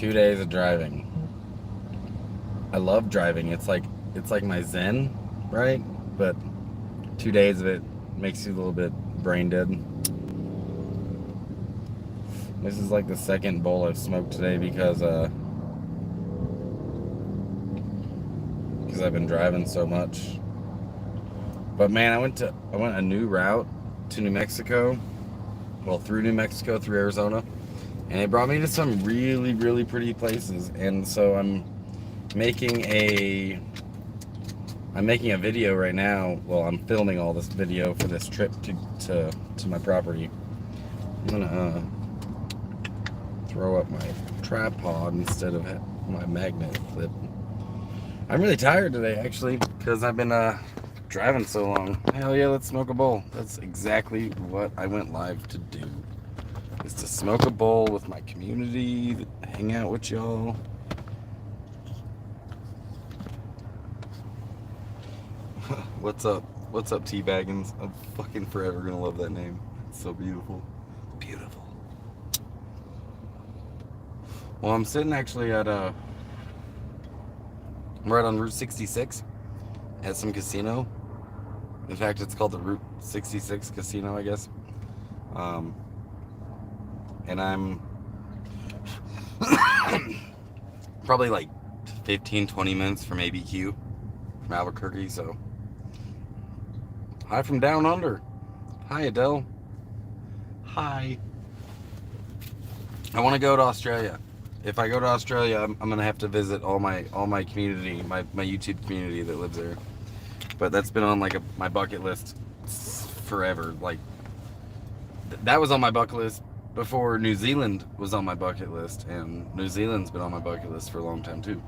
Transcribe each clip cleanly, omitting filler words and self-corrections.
2 days of driving. I love driving. It's like my zen, right? But 2 days of it makes you a little bit brain dead. This is like the second bowl I've smoked today because I've been driving so much. But man, I went a new route to New Mexico. Well, through New Mexico, through Arizona, and it brought me to some really, really pretty places. And so I'm making a video right now. Well, I'm filming all this video for this trip to my property. I'm gonna throw up my tripod instead of my magnet clip. I'm really tired today, actually, because I've been driving so long. Hell yeah, let's smoke a bowl. That's exactly what I went live to do. Is to smoke a bowl with my community, hang out with y'all. What's up? What's up, T-Baggins? I'm fucking forever gonna love that name. It's so beautiful. Beautiful. Well, I'm sitting actually at I'm right on Route 66 at some casino. In fact, it's called the Route 66 Casino, I guess. And I'm probably like 15-20 minutes from ABQ, from Albuquerque. So hi from down under. Hi, Adele. Hi. I want to go to Australia. If I go to Australia, I'm gonna have to visit all my community, my YouTube community that lives there. But that's been on like my bucket list forever. Like that was on my bucket list before New Zealand was on my bucket list, and New Zealand's been on my bucket list for a long time too.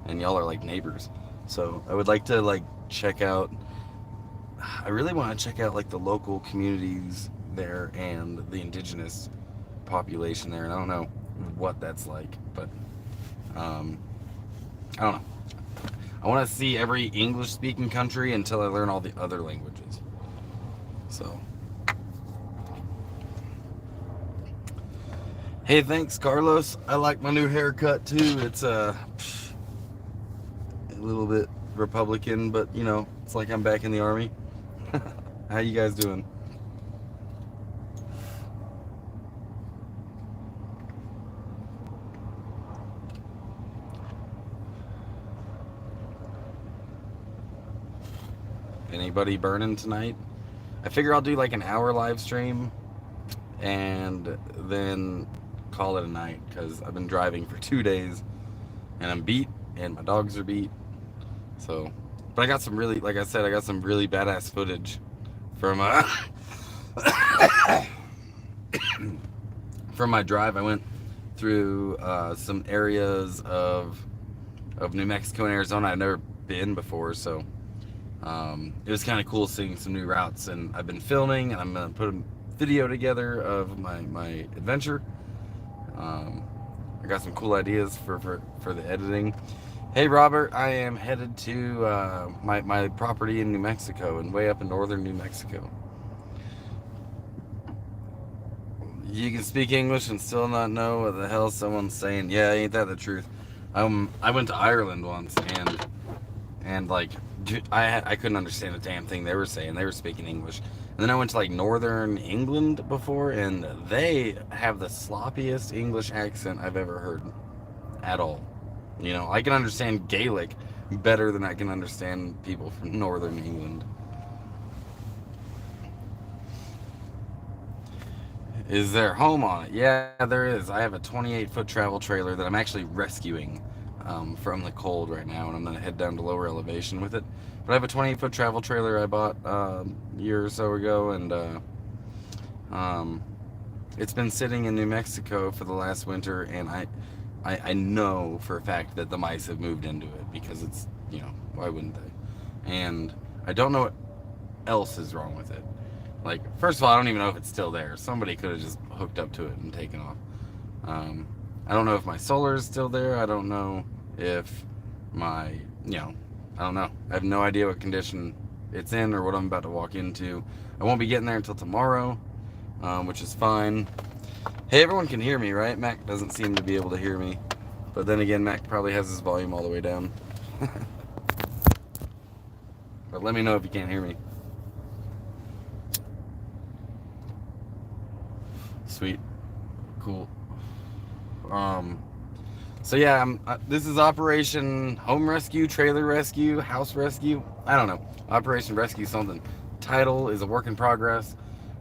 And y'all are like neighbors, so I would like to like check out. I really want to check out like the local communities there and the indigenous population there, and I don't know what that's like, but I don't know. I want to see every English-speaking country until I learn all the other languages. So, hey, thanks, Carlos. I like my new haircut too. It's a little bit Republican, but you know, it's like I'm back in the army. How you guys doing? Anybody burning tonight? I figure I'll do like an hour live stream and then call it a night, because I've been driving for 2 days and I'm beat and my dogs are beat. So, but I got some really, like I said, I got some really badass footage from from my drive. I went through some areas of New Mexico and Arizona I've never been before, so it was kind of cool seeing some new routes. And I've been filming, and I'm gonna put a video together of my adventure. I got some cool ideas for the editing. Hey Robert, I am headed to my property in New Mexico, and way up in northern New Mexico. You can speak English and still not know what the hell someone's saying. Yeah, ain't that the truth? I went to Ireland once, and like I couldn't understand a damn thing they were saying. They were speaking English. And then I went to like northern England before, and they have the sloppiest English accent I've ever heard at all. You know, I can understand Gaelic better than I can understand people from northern England. Is there home on it? Yeah, there is. I have a 28-foot travel trailer that I'm actually rescuing from the cold right now, and I'm going to head down to lower elevation with it. But I have a 28-foot travel trailer I bought a year or so ago, and it's been sitting in New Mexico for the last winter, and I know for a fact that the mice have moved into it, because it's, you know, why wouldn't they? And I don't know what else is wrong with it. Like, first of all, I don't even know if it's still there. Somebody could have just hooked up to it and taken off. I don't know if my solar is still there. I don't know if my, you know, I don't know. I have no idea what condition it's in or what I'm about to walk into. I won't be getting there until tomorrow, which is fine. Hey, everyone can hear me, right? Mac doesn't seem to be able to hear me. But then again, Mac probably has his volume all the way down. But let me know if you can't hear me. Sweet. Cool. So yeah, this is Operation Home Rescue, Trailer Rescue, House Rescue. I don't know. Operation Rescue something. Title is a work in progress,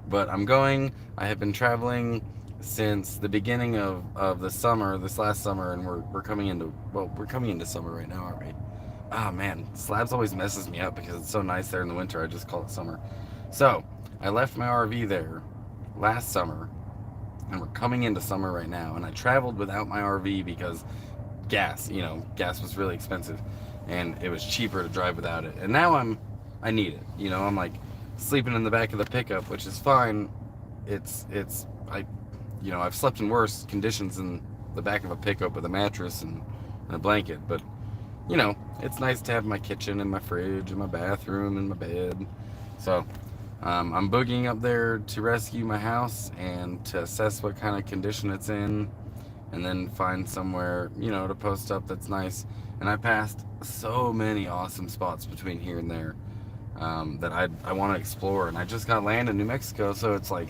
but I'm going. I have been traveling since the beginning of the summer, this last summer, and we're coming into, well, we're coming into summer right now, aren't we? Oh man, Slabs always messes me up because it's so nice there in the winter. I just call it summer. So I left my RV there last summer, and we're coming into summer right now. And I traveled without my RV because gas, gas was really expensive, and it was cheaper to drive without it. And now I need it. I'm like sleeping in the back of the pickup, which is fine. I've slept in worse conditions in the back of a pickup with a mattress and a blanket, but it's nice to have my kitchen and my fridge and my bathroom and my bed. So I'm boogieing up there to rescue my house and to assess what kind of condition it's in, and then find somewhere, to post up that's nice. And I passed so many awesome spots between here and there that I want to explore. And I just got land in New Mexico, so it's like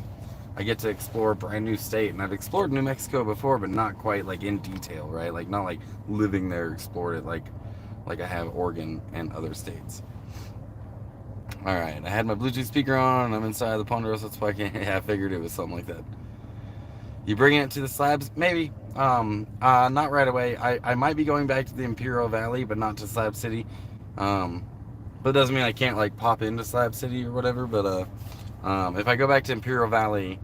I get to explore a brand new state. And I've explored New Mexico before, but not quite like in detail, right? Like not like living there, explored it like I have Oregon and other states. All right, I had my Bluetooth speaker on, and I'm inside the Ponderosa. That's why I figured it was something like that. You bringing it to the Slabs? Maybe. Not right away. I might be going back to the Imperial Valley, but not to Slab City. But it doesn't mean I can't like pop into Slab City or whatever. But if I go back to Imperial Valley,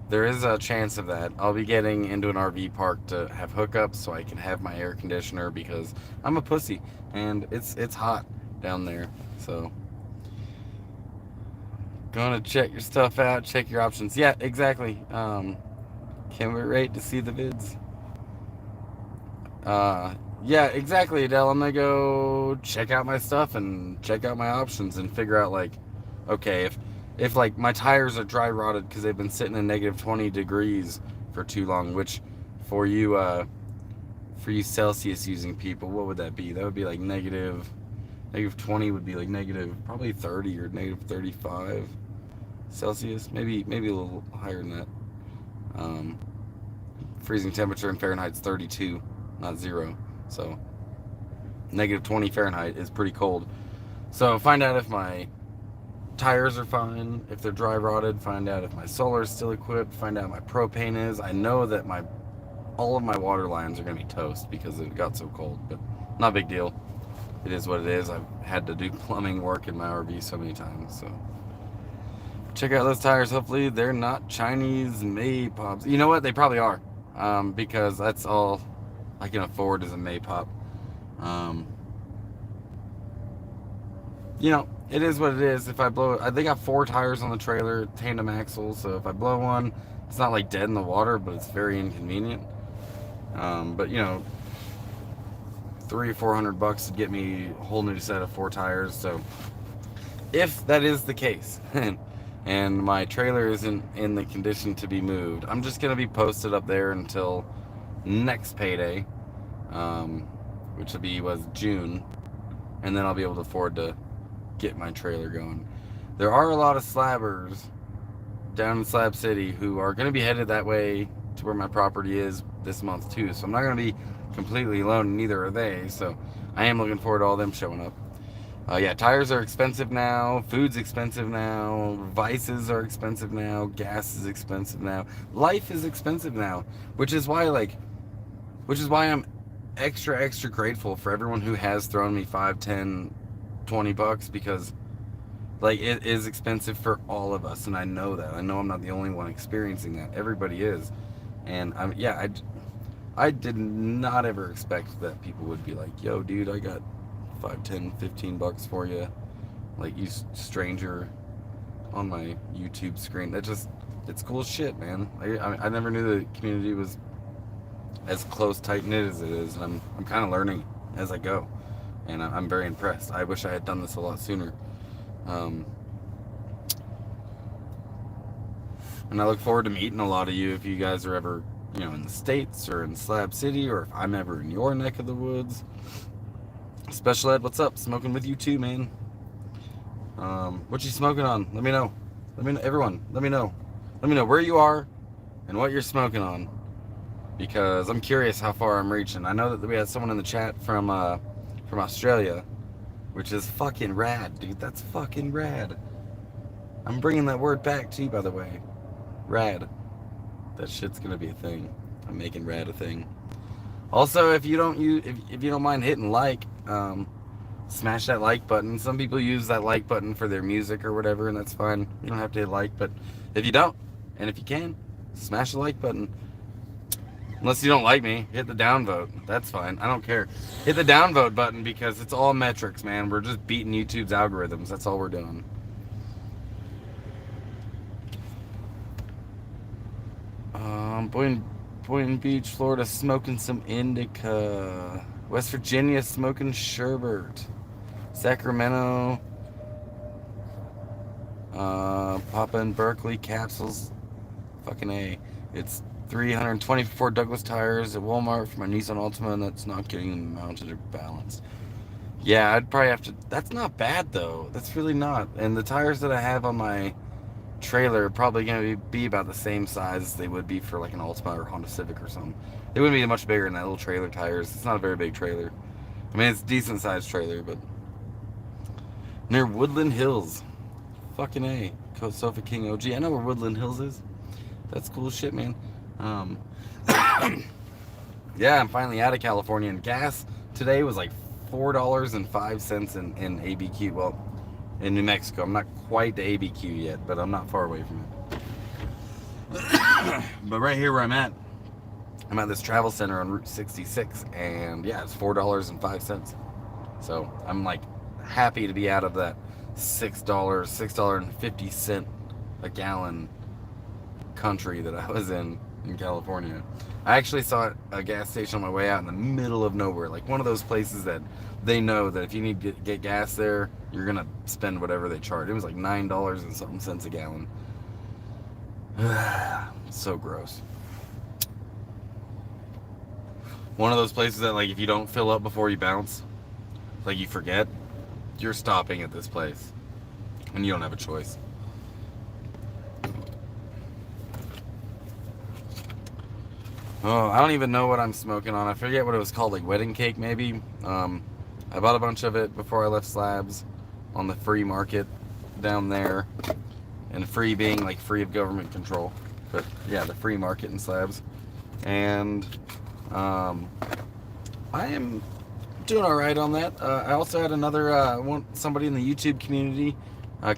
there is a chance of that. I'll be getting into an RV park to have hookups so I can have my air conditioner, because I'm a pussy and it's hot down there. So gonna check your stuff out, check your options. Yeah, exactly. Can't wait to see the vids. Yeah, exactly, Adele. I'm gonna go check out my stuff and check out my options and figure out like, okay, if like my tires are dry rotted because they've been sitting in negative 20 degrees for too long, which for you Celsius using people, what would that be? That would be like negative 20 would be like negative probably 30 or negative 35 Celsius, maybe a little higher than that. Freezing temperature in Fahrenheit's 32, not 0. So negative 20 Fahrenheit is pretty cold. So find out if my tires are fine, if they're dry rotted, find out if my solar is still equipped, find out my propane is. I know that all of my water lines are going to be toast because it got so cold, but not a big deal. It is what it is. I've had to do plumbing work in my RV so many times, so check out those tires. Hopefully they're not Chinese Maypops. You know what? They probably are, because that's all I can afford is a Maypop. It is what it is. If I blow it, they got 4 tires on the trailer, tandem axles, so if I blow one, it's not like dead in the water, but it's very inconvenient. But $300 or $400 to get me a whole new set of 4 tires. So if that is the case, and my trailer isn't in the condition to be moved, I'm just gonna be posted up there until next payday, which will be June, and then I'll be able to afford to get my trailer going. There are a lot of slabbers down in Slab City who are going to be headed that way to where my property is this month too, so I'm not going to be completely alone, and neither are they, so I am looking forward to all them showing up. Yeah, tires are expensive now, food's expensive now, vices are expensive now, gas is expensive now, life is expensive now, which is why I'm extra grateful for everyone who has thrown me $5, $10, $20, because like it is expensive for all of us, and I know that. I know I'm not the only one experiencing that. Everybody is. And I did not ever expect that people would be like, yo dude, I got $5, $10, $15 for you, like, you stranger on my YouTube screen. It's cool as shit, man. I never knew the community was as close, tight-knit as it is, and I'm kind of learning as I go, and I'm very impressed. I wish I had done this a lot sooner. And I look forward to meeting a lot of you if you guys are ever, in the States or in Slab City, or if I'm ever in your neck of the woods. Special Ed, what's up? Smoking with you too, man. What you smoking on? Let me know. Let me know, everyone. Let me know. Let me know where you are and what you're smoking on, because I'm curious how far I'm reaching. I know that we had someone in the chat from Australia, which is fucking rad, dude. That's fucking rad. I'm bringing that word back to you, by the way. Rad. That shit's gonna be a thing. I'm making rad a thing. Also, if you don't mind hitting like, smash that like button. Some people use that like button for their music or whatever, and that's fine. You don't have to hit like, but if you don't, and if you can, smash the like button. Unless you don't like me, hit the downvote. That's fine. I don't care. Hit the downvote button, because it's all metrics, man. We're just beating YouTube's algorithms. That's all we're doing. Boynton Beach, Florida, smoking some indica. West Virginia, smoking sherbet. Sacramento, popping Berkeley capsules. Fucking A. It's $324 Douglas tires at Walmart for my Nissan Altima, and that's not getting them mounted or balanced. Yeah, I'd probably have to. That's not bad though. That's really not. And the tires that I have on my trailer are probably going to be about the same size as they would be for like an Altima or Honda Civic or something. They wouldn't be much bigger than that little trailer tires. It's not a very big trailer. I mean, it's a decent sized trailer, but near Woodland Hills. Fucking A. Sofa King OG. I know where Woodland Hills is. That's cool shit, man. Yeah, I'm finally out of California, and gas today was like $4.05 in ABQ. Well, in New Mexico. I'm not quite to ABQ yet, but I'm not far away from it. But right here where I'm at this travel center on Route 66, and yeah, it's $4.05. So I'm like happy to be out of that $6.50 a gallon country that I was in California. I actually saw a gas station on my way out in the middle of nowhere, like one of those places that they know that if you need to get gas there, you're gonna spend whatever they charge. It was like $9 and something cents a gallon. So gross. One of those places that, like, if you don't fill up before you bounce, like you forget, you're stopping at this place and you don't have a choice. Oh, I don't even know what I'm smoking on. I forget what it was called, like wedding cake maybe. I bought a bunch of it before I left Slabs on the free market down there. And free being like free of government control. But yeah, the free market in Slabs. And I am doing alright on that. I also had somebody in the YouTube community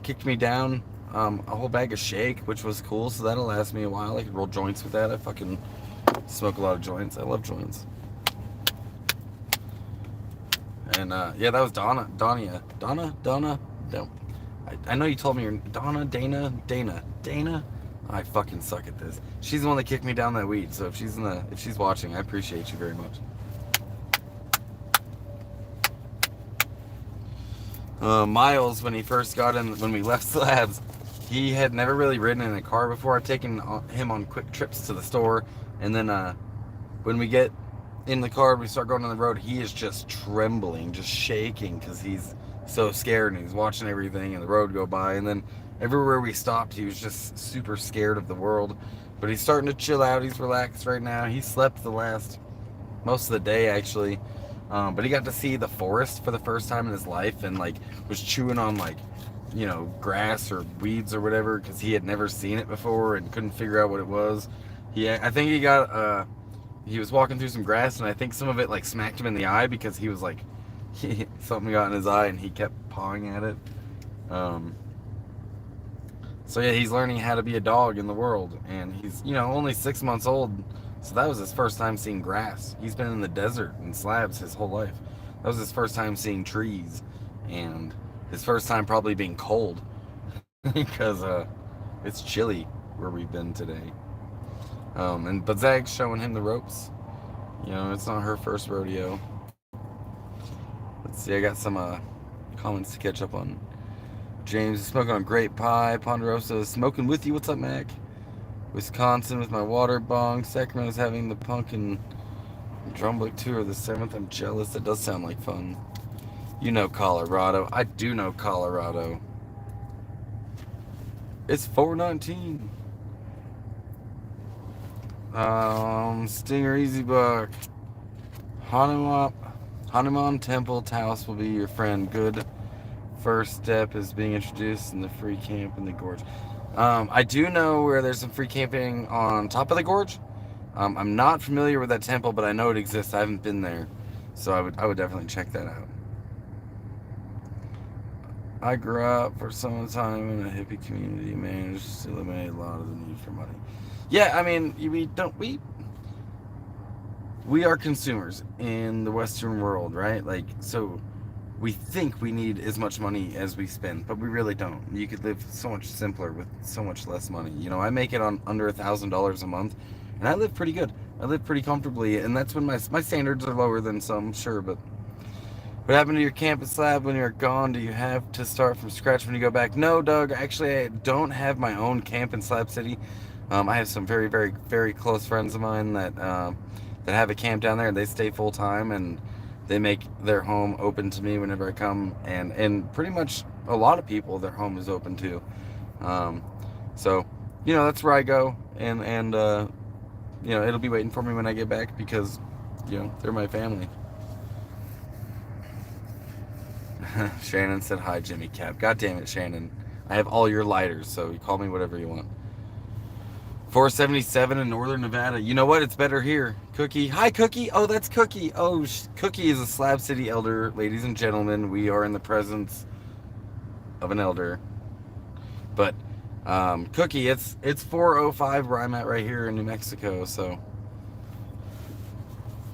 kicked me down a whole bag of shake, which was cool, so that'll last me a while. I could roll joints with that. I fucking smoke a lot of joints. I love joints. And yeah, that was Donna. No. I know you told me your Dana. I fucking suck at this. She's the one that kicked me down that weed. So if she's watching, I appreciate you very much. Miles, when he first got in, when we left Slabs, he had never really ridden in a car before. I've taken him on quick trips to the store, and then when we get in the car, we start going on the road, he is just trembling, just shaking, because he's so scared, and he's watching everything and the road go by. And then everywhere we stopped, he was just super scared of the world. But he's starting to chill out. He's relaxed right now. He slept most of the day, actually. But he got to see the forest for the first time in his life, and like was chewing on like, grass or weeds or whatever, because he had never seen it before and couldn't figure out what it was. I think he was walking through some grass, and I think some of it like smacked him in the eye, because he was like, something got in his eye and he kept pawing at it. So yeah, he's learning how to be a dog in the world, and he's only 6 months old. So that was his first time seeing grass. He's been in the desert in Slabs his whole life. That was his first time seeing trees, and his first time probably being cold because it's chilly where we've been today. But Zag's showing him the ropes. It's not her first rodeo. Let's see, I got some comments to catch up on. James is smoking on grape pie. Ponderosa is smoking with you. What's up, Mac? Wisconsin with my water bong. Sacramento's having the pumpkin drumbook tour the 7th. I'm jealous. That does sound like fun. You know Colorado. I do know Colorado. It's 419. Stinger Easy Buck. Hanuman Temple Taos will be your friend. Good first step is being introduced in the free camp in the gorge. I do know where there's some free camping on top of the gorge. I'm not familiar with that temple, but I know it exists. I haven't been there, so I would definitely check that out. I grew up for some time in a hippie community, managed to eliminate a lot of the need for money. Yeah, I mean, we are consumers in the Western world, right? Like, so we think we need as much money as we spend, but we really don't. You could live so much simpler with so much less money. You know, I make it on under $1,000 a month, and I live pretty good. I live pretty comfortably, and that's when my standards are lower than some, sure, but what happened to your campus Slab when you're gone? Do you have to start from scratch when you go back? No, Doug. Actually, I don't have my own camp in Slab City. I have some very, very, very close friends of mine that have a camp down there, and they stay full time, and they make their home open to me whenever I come, and pretty much a lot of people their home is open to. So, you know, that's where I go, and you know, it'll be waiting for me when I get back because, you know, they're my family. Shannon said hi, Jimmy Cap. God damn it, Shannon. I have all your lighters, so you call me whatever you want. 477 in Northern Nevada. You know what? It's better here. Cookie. Hi, Cookie. Oh, that's Cookie. Oh, Cookie is a Slab City elder. Ladies and gentlemen, we are in the presence of an elder. But, Cookie, it's 4:05 where I'm at right here in New Mexico, so.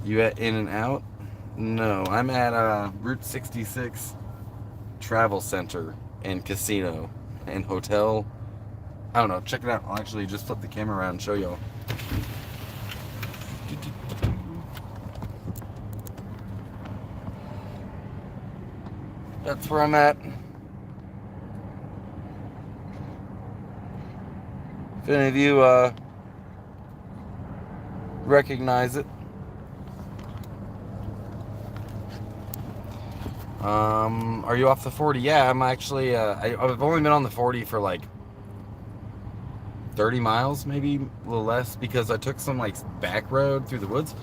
You at In-N-Out? No, I'm at Route 66 Travel Center and Casino and Hotel. I don't know, check it out. I'll actually just flip the camera around and show y'all. That's where I'm at. If any of you recognize it. Are you off the 40? Yeah, I'm actually, I've only been on the 40 for like 30 miles, maybe a little less, because I took some like back road through the woods,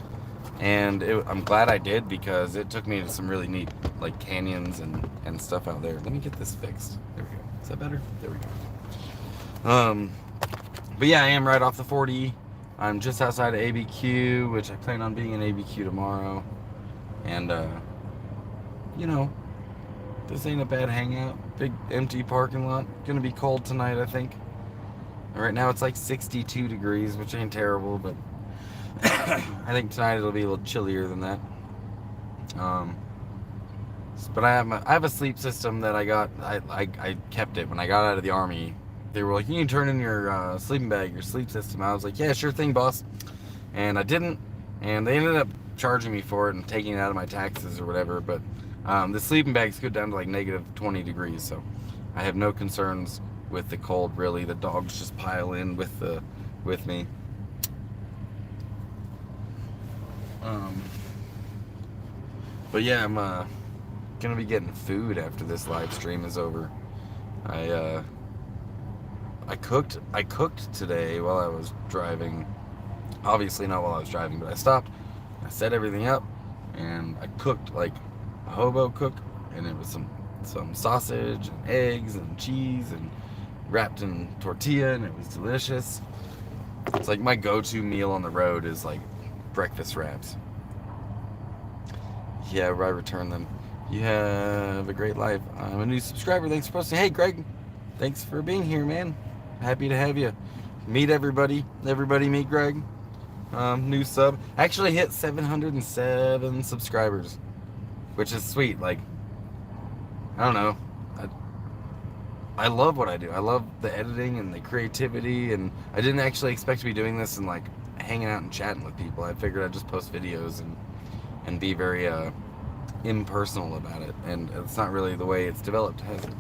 and I'm glad I did because it took me to some really neat like canyons and stuff out there. Let me get this fixed. There we go. Is that better? There we go. But yeah, I am right off the 40. I'm just outside of ABQ, which I plan on being in ABQ tomorrow, and you know, this ain't a bad hangout. Big empty parking lot. Gonna be cold tonight, I think. Right now it's like 62 degrees, which ain't terrible, but I think tonight it'll be a little chillier than that. But I have a sleep system that I got. I kept it when I got out of the Army. They were like, you can turn in your sleeping bag, your sleep system. I was like, yeah, sure thing, boss. And I didn't, and they ended up charging me for it and taking it out of my taxes or whatever. But the sleeping bags go down to like negative 20 degrees, so I have no concerns with the cold, really. The dogs just pile in with me. But yeah, I'm gonna be getting food after this live stream is over. I cooked today while I was driving. Obviously not while I was driving, but I stopped, I set everything up, and I cooked like a hobo cook, and it was some sausage and eggs and cheese and wrapped in tortilla, and it was delicious. It's like my go-to meal on the road is like breakfast wraps. Yeah, I return them. You have a great life. I'm a new subscriber. Thanks for posting. Hey, Greg. Thanks for being here, man. Happy to have you. Meet everybody. Everybody meet Greg. New sub. Actually hit 707 subscribers, which is sweet. Like, I don't know. I love what I do. I love the editing and the creativity, and I didn't actually expect to be doing this and like hanging out and chatting with people. I figured I'd just post videos and be very impersonal about it, and it's not really the way it's developed, has it?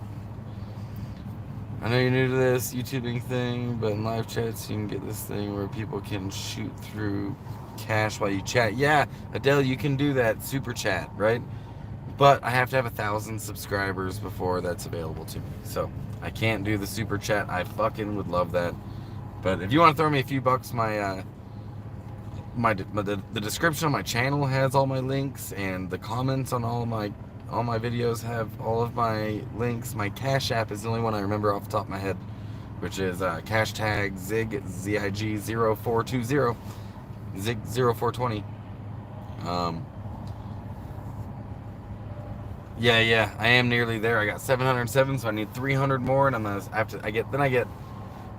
I know you're new to this YouTubing thing, but in live chats you can get this thing where people can shoot through cash while you chat. Yeah, Adele, you can do that super chat, right? But I have to have 1,000 subscribers before that's available to me. So I can't do the super chat. I fucking would love that. But if you want to throw me a few bucks, the description of my channel has all my links, and the comments on all my videos have all of my links. My Cash App is the only one I remember off the top of my head, which is cash tag zig zig 0420 zig 0420. Um, yeah, I am nearly there. I got 707, so I need 300 more, and I'm gonna have to. I get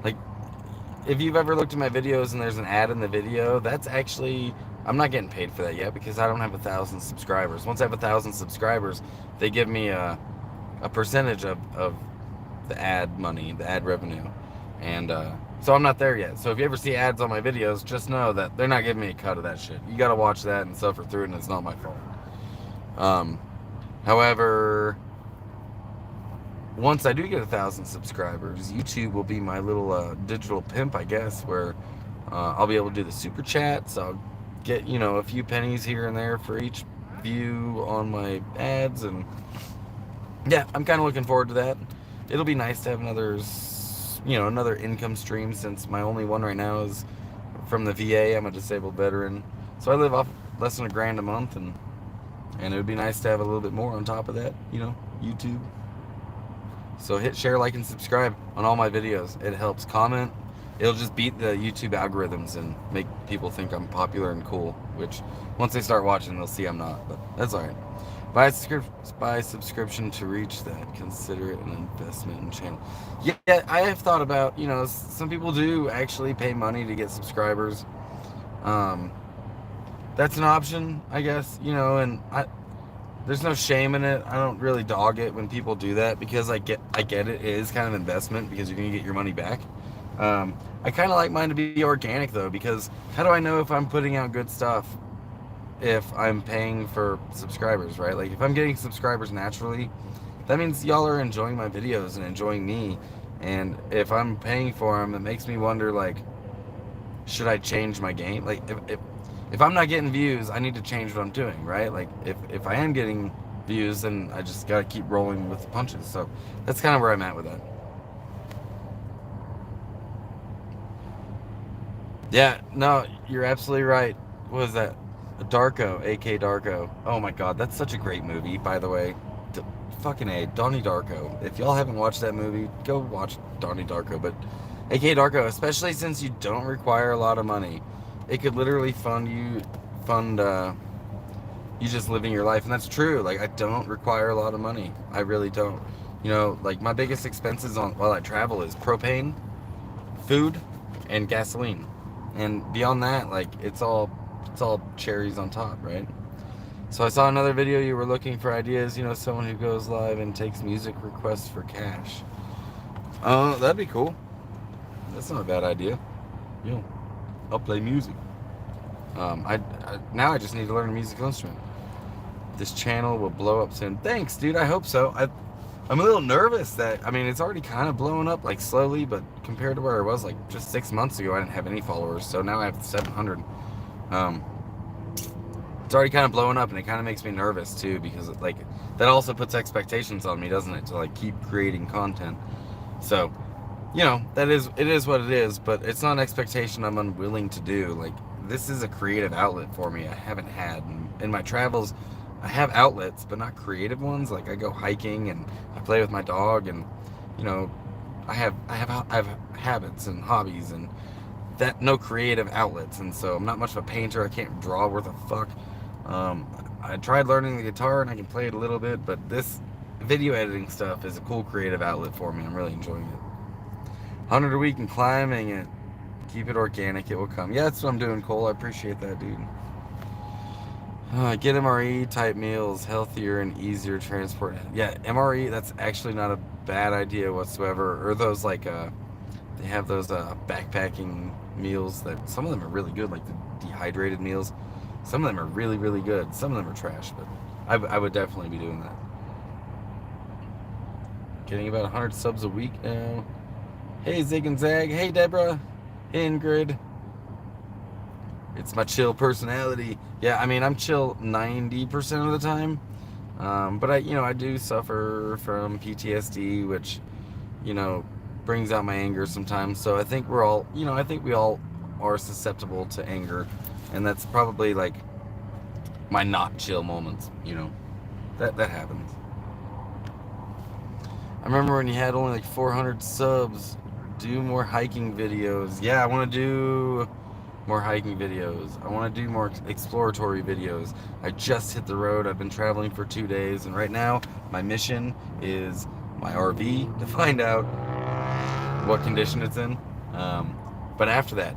like, if you've ever looked at my videos and there's an ad in the video, that's actually, I'm not getting paid for that yet because I don't have 1,000 subscribers. Once I have 1,000 subscribers, they give me a percentage of the ad money, the ad revenue, and so I'm not there yet. So if you ever see ads on my videos, just know that they're not giving me a cut of that shit. You gotta watch that and suffer through it, and it's not my fault. However, once I do get 1,000 subscribers, YouTube will be my little digital pimp, I guess, where I'll be able to do the super chats. I'll get, a few pennies here and there for each view on my ads, and yeah, I'm kind of looking forward to that. It'll be nice to have another income stream, since my only one right now is from the VA. I'm a disabled veteran, so I live off less than $1,000 a month, and it would be nice to have a little bit more on top of that, YouTube. So hit share, like, and subscribe on all my videos. It helps. Comment. It'll just beat the YouTube algorithms and make people think I'm popular and cool, which once they start watching, they'll see I'm not, but that's all right. Buy subscription to reach that. Consider it an investment in channel. Yeah, I have thought about, some people do actually pay money to get subscribers. That's an option, I guess, and there's no shame in it. I don't really dog it when people do that, because I get it. It is kind of investment because you're gonna get your money back. I kind of like mine to be organic though, because how do I know if I'm putting out good stuff if I'm paying for subscribers, right? Like, if I'm getting subscribers naturally, that means y'all are enjoying my videos and enjoying me. And if I'm paying for them, it makes me wonder, like, should I change my game? Like, if I'm not getting views, I need to change what I'm doing, right? Like, if I am getting views, then I just gotta keep rolling with the punches. So that's kind of where I'm at with that. Yeah, no, you're absolutely right. What was that? Darko, AK Darko. Oh my god, that's such a great movie, by the way. Fucking A, Donnie Darko. If y'all haven't watched that movie, go watch Donnie Darko. But AK Darko, especially since you don't require a lot of money, it could literally fund you just living your life. And that's true. Like, I don't require a lot of money. I really don't. Like, my biggest expenses while I travel is propane, food, and gasoline. And beyond that, like, it's all cherries on top, right? So I saw another video, you were looking for ideas, someone who goes live and takes music requests for cash. That'd be cool. That's not a bad idea. I'll play music. Now I just need to learn a musical instrument. This channel will blow up soon. Thanks, dude. I hope so. I'm a little nervous that, it's already kind of blowing up, like, slowly, but compared to where I was, like, just 6 months ago, I didn't have any followers, so now I have 700. It's already kind of blowing up, and it kind of makes me nervous, too, because, like, that also puts expectations on me, doesn't it, to, like, keep creating content. So, it is what it is, but it's not an expectation I'm unwilling to do. Like, this is a creative outlet for me I haven't had. In my travels, I have outlets, but not creative ones. Like, I go hiking and I play with my dog, and I have habits and hobbies, and that no creative outlets. And so I'm not much of a painter. I can't draw worth a fuck. I tried learning the guitar and I can play it a little bit, but this video editing stuff is a cool creative outlet for me. I'm really enjoying it. 100 a week and climbing it. Keep it organic, it will come. Yeah, that's what I'm doing, Cole. I appreciate that, dude. Get MRE type meals, healthier and easier to transport. Yeah, MRE, that's actually not a bad idea whatsoever. Or those, like, they have those backpacking meals that some of them are really good, like the dehydrated meals. Some of them are really, really good. Some of them are trash, but I would definitely be doing that. Getting about 100 subs a week now. Hey, Zig and Zag. Hey, Deborah. Hey, Ingrid. It's my chill personality. Yeah, I mean, I'm chill 90% of the time. But I do suffer from PTSD, which, brings out my anger sometimes. So I think I think we all are susceptible to anger. And that's probably like my not chill moments, that happens. I remember when you had only like 400 subs. Do more hiking videos. Yeah, I want to do more hiking videos. I want to do more exploratory videos. I just hit the road. I've been traveling for 2 days, and right now my mission is my RV to find out what condition it's in. But after that,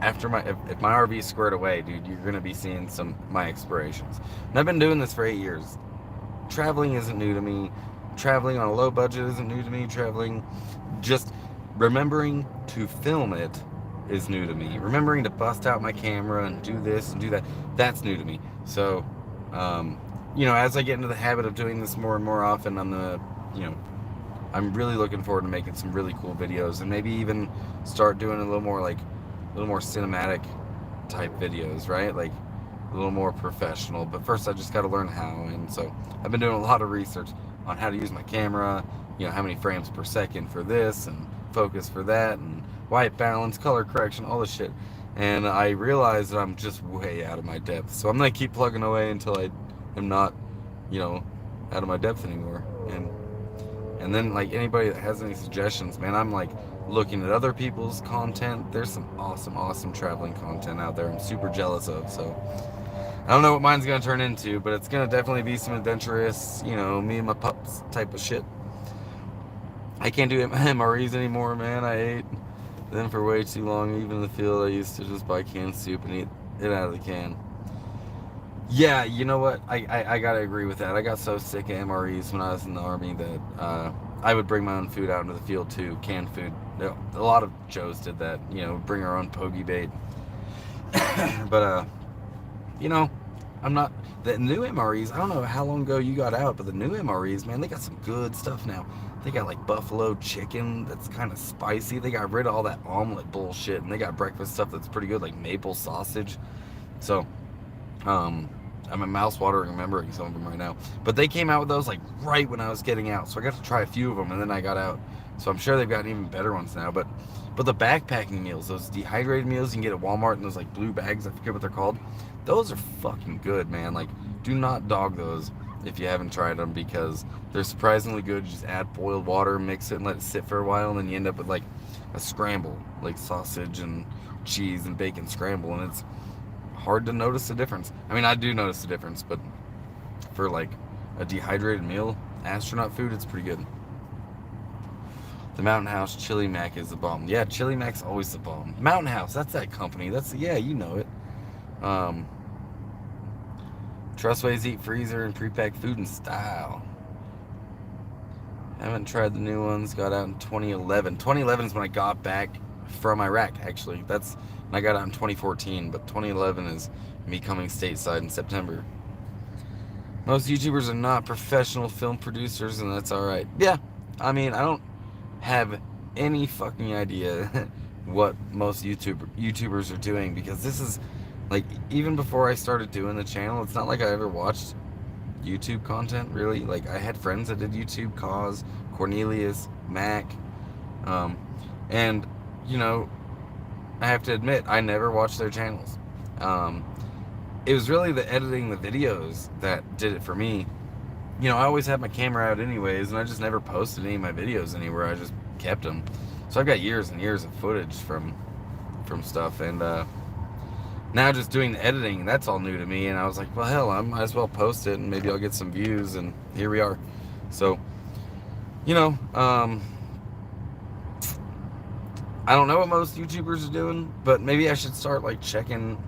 if my RV is squared away, dude, you're gonna be seeing my explorations. And I've been doing this for 8 years. Traveling isn't new to me. Traveling on a low budget isn't new to me. Traveling, just remembering to film it is new to me. Remembering to bust out my camera and do this and do that, that's new to me. So, as I get into the habit of doing this more and more often, I'm really looking forward to making some really cool videos, and maybe even start doing a little more cinematic type videos, right? Like a little more professional. But first I just got to learn how, and so I've been doing a lot of research on how to use my camera, how many frames per second for this and focus for that and white balance, color correction, all this shit. And I realized that I'm just way out of my depth. So I'm going to keep plugging away until I am not, out of my depth anymore. And then, like, anybody that has any suggestions, man, I'm like looking at other people's content. There's some awesome traveling content out there I'm super jealous of. So I don't know what mine's going to turn into, but it's going to definitely be some adventurous, me and my pups type of shit. I can't do MREs anymore, man. I ate them for way too long. Even in the field, I used to just buy canned soup and eat it out of the can. Yeah, you know what? I gotta agree with that. I got so sick of MREs when I was in the Army that I would bring my own food out into the field too, canned food. A lot of Joes did that, bring our own pogey bait. But, I'm not... The new MREs, I don't know how long ago you got out, but the new MREs, man, they got some good stuff now. They got like buffalo chicken that's kind of spicy. They got rid of all that omelet bullshit, and they got breakfast stuff that's pretty good, like maple sausage. So, I'm a mouth watering remembering some of them right now. But they came out with those like right when I was getting out, so I got to try a few of them, and then I got out. So I'm sure they've gotten even better ones now. But the backpacking meals, those dehydrated meals you can get at Walmart in those like blue bags, I forget what they're called. Those are fucking good, man. Like, do not dog those if you haven't tried them, because they're surprisingly good. You just add boiled water, mix it, and let it sit for a while, and then you end up with like a scramble, like sausage and cheese and bacon scramble, and it's hard to notice the difference. I mean, I do notice the difference, but for like a dehydrated meal, astronaut food, it's pretty good. The Mountain House Chili Mac is the bomb. Yeah, Chili Mac's always the bomb. Mountain House, that's that company. Yeah, you know it. Trust ways to eat freezer and pre-packed food in style. Haven't tried the new ones. Got out in 2011. 2011 is when I got back from Iraq, actually. I got out in 2014, but 2011 is me coming stateside in September. Most YouTubers are not professional film producers, and that's alright. Yeah, I mean, I don't have any fucking idea what most YouTubers are doing, because this is, like, even before I started doing the channel, it's not like I ever watched YouTube content, really. Like, I had friends that did YouTube, Cause, Cornelius, Mac, and, I have to admit, I never watched their channels. It was really the editing the videos that did it for me. I always had my camera out anyways, and I just never posted any of my videos anywhere. I just kept them. So I've got years and years of footage from stuff, and now just doing the editing, that's all new to me. And I was like, well, hell, I might as well post it, and maybe I'll get some views, and here we are. So, I don't know what most YouTubers are doing, but maybe I should start like checking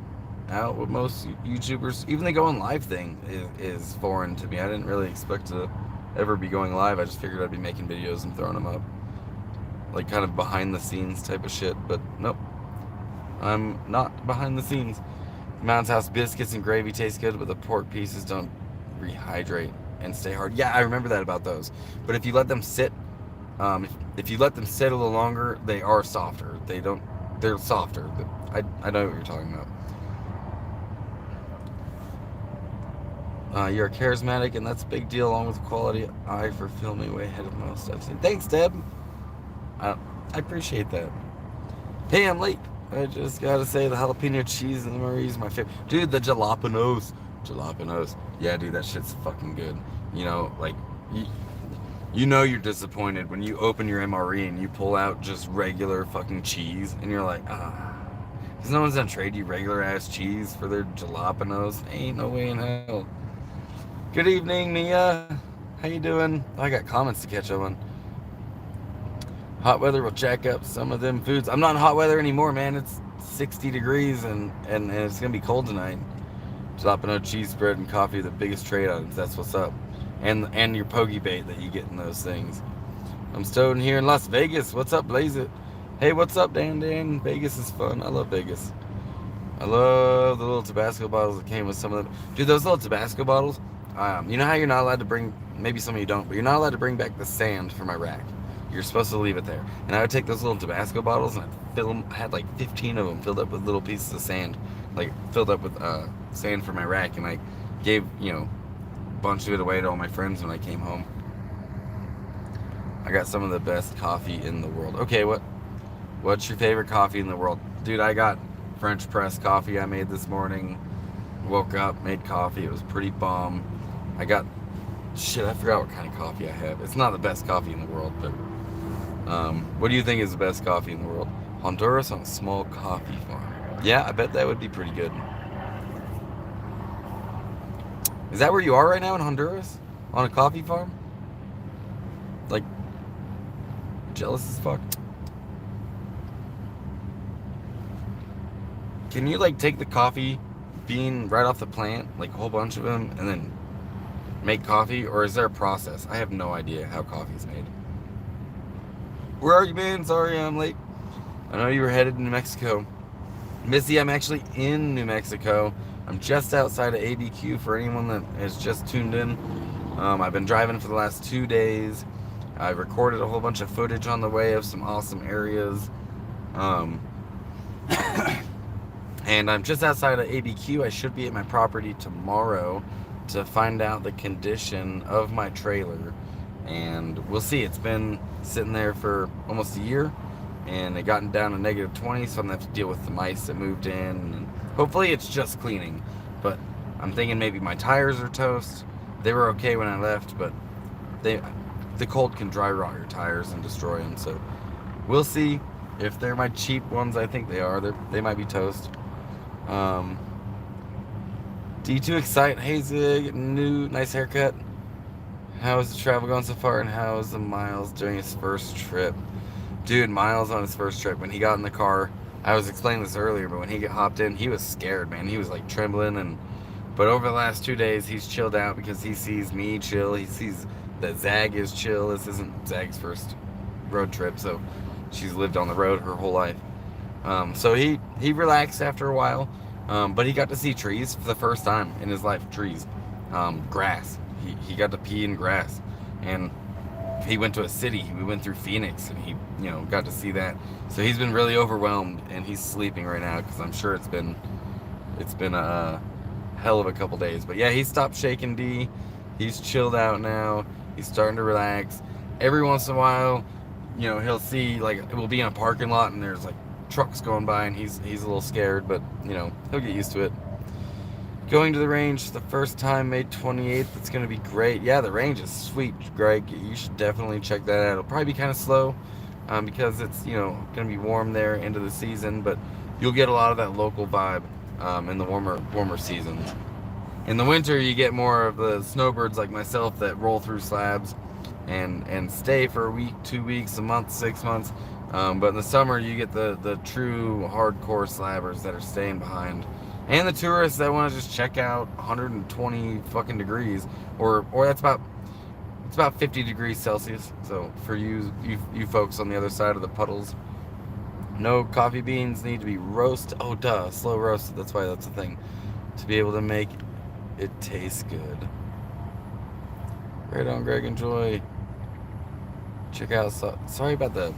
out what most YouTubers, even the going live thing is foreign to me. I didn't really expect to ever be going live. I just figured I'd be making videos and throwing them up, like kind of behind the scenes type of shit. But nope, I'm not behind the scenes. Mountain House biscuits and gravy taste good, but the pork pieces don't rehydrate. and stay hard. Yeah, I remember that about those. But if you let them sit, if you let them sit a little longer, they are softer. They're softer. I know what you're talking about. You're charismatic, and that's a big deal, along with the quality eye for filming way ahead of most I've seen. Thanks, Deb. I appreciate that. Hey, I'm late. I just gotta say the jalapeno cheese and the Marie's my favorite. Dude, the jalapenos. Jalapenos. Yeah, dude, that shit's fucking good. You know, like, you know you're disappointed when you open your MRE and you pull out just regular fucking cheese, and you're like, ah. Because no one's gonna trade you regular ass cheese for their jalapenos. Ain't no way in hell. Good evening, Mia. How you doing? I got comments to catch up on. Hot weather will jack up some of them foods. I'm not in hot weather anymore, man. It's 60 degrees and it's gonna be cold tonight. Jalapeno cheese spread and coffee, the biggest trade items. That's what's up. And your pokey bait that you get in those things. I'm stowing here in Las Vegas. What's up, Blaze It? Hey, what's up, Dan? Vegas is fun. I love Vegas. I love the little Tabasco bottles that came with some of them. Dude, those little Tabasco bottles, you know how you're not allowed to bring, maybe some of you don't, but you're not allowed to bring back the sand for my rack. You're supposed to leave it there. And I would take those little Tabasco bottles and I'd fill them. I had like 15 of them filled up with little pieces of sand, like filled up with sand for my rack. And I gave, a bunch of it away to all my friends when I came home. I got some of the best coffee in the world. Okay, what's your favorite coffee in the world? Dude, I got French press coffee I made this morning. Woke up, made coffee. It was pretty bomb. I got, I forgot what kind of coffee I have. It's not the best coffee in the world, but what do you think is the best coffee in the world? Honduras on a small coffee farm. Yeah, I bet that would be pretty good. Is that where you are right now in Honduras? On a coffee farm? Like, jealous as fuck. Can you like take the coffee bean right off the plant, like a whole bunch of them, and then make coffee? Or is there a process? I have no idea how coffee's made. Where are you, man? Sorry I'm late. I know you were headed to New Mexico. Missy, I'm actually in New Mexico. I'm just outside of ABQ for anyone that has just tuned in. I've been driving for the last 2 days. I recorded a whole bunch of footage on the way of some awesome areas. And I'm just outside of ABQ. I should be at my property tomorrow to find out the condition of my trailer. And we'll see. It's been sitting there for almost a year, and it got down to -20, so I'm gonna have to deal with the mice that moved in. And hopefully it's just cleaning, but I'm thinking maybe my tires are toast. They were okay when I left, but the cold can dry rot your tires and destroy them. So we'll see. If they're my cheap ones, I think they are. They might be toast. D2 Excite. Hey Zig, nice haircut. How is the travel going so far, and how is the Miles during his first trip? Dude, Miles on his first trip, when he got in the car, I was explaining this earlier, but when he hopped in, he was scared, man. He was like trembling, but over the last 2 days, he's chilled out because he sees me chill. He sees that Zag is chill. This isn't Zag's first road trip, so she's lived on the road her whole life. So he relaxed after a while, but he got to see trees for the first time in his life. Trees, grass. He got to pee in grass, and he went to a city. We went through Phoenix, and he got to see that. So he's been really overwhelmed, and he's sleeping right now because I'm sure it's been a hell of a couple days. But yeah, he stopped shaking D. He's chilled out now. He's starting to relax. Every once in a while, he'll see, like, we'll be in a parking lot and there's like trucks going by, and he's a little scared, but he'll get used to it. Going to the range the first time, May 28th. It's going to be great. Yeah, the range is sweet, Greg. You should definitely check that out. It'll probably be kind of slow because it's, going to be warm there into the season, but you'll get a lot of that local vibe in the warmer seasons. In the winter, you get more of the snowbirds like myself that roll through slabs and stay for a week, 2 weeks, a month, 6 months. But in the summer, you get the true hardcore slabbers that are staying behind. And the tourists that want to just check out 120 fucking degrees, or it's about 50 degrees Celsius. So for you folks on the other side of the puddles, no coffee beans need to be roasted. Oh duh, slow roasted. That's why that's a thing. To be able to make it taste good. Right on, Greg. Enjoy. Check out. Sorry about the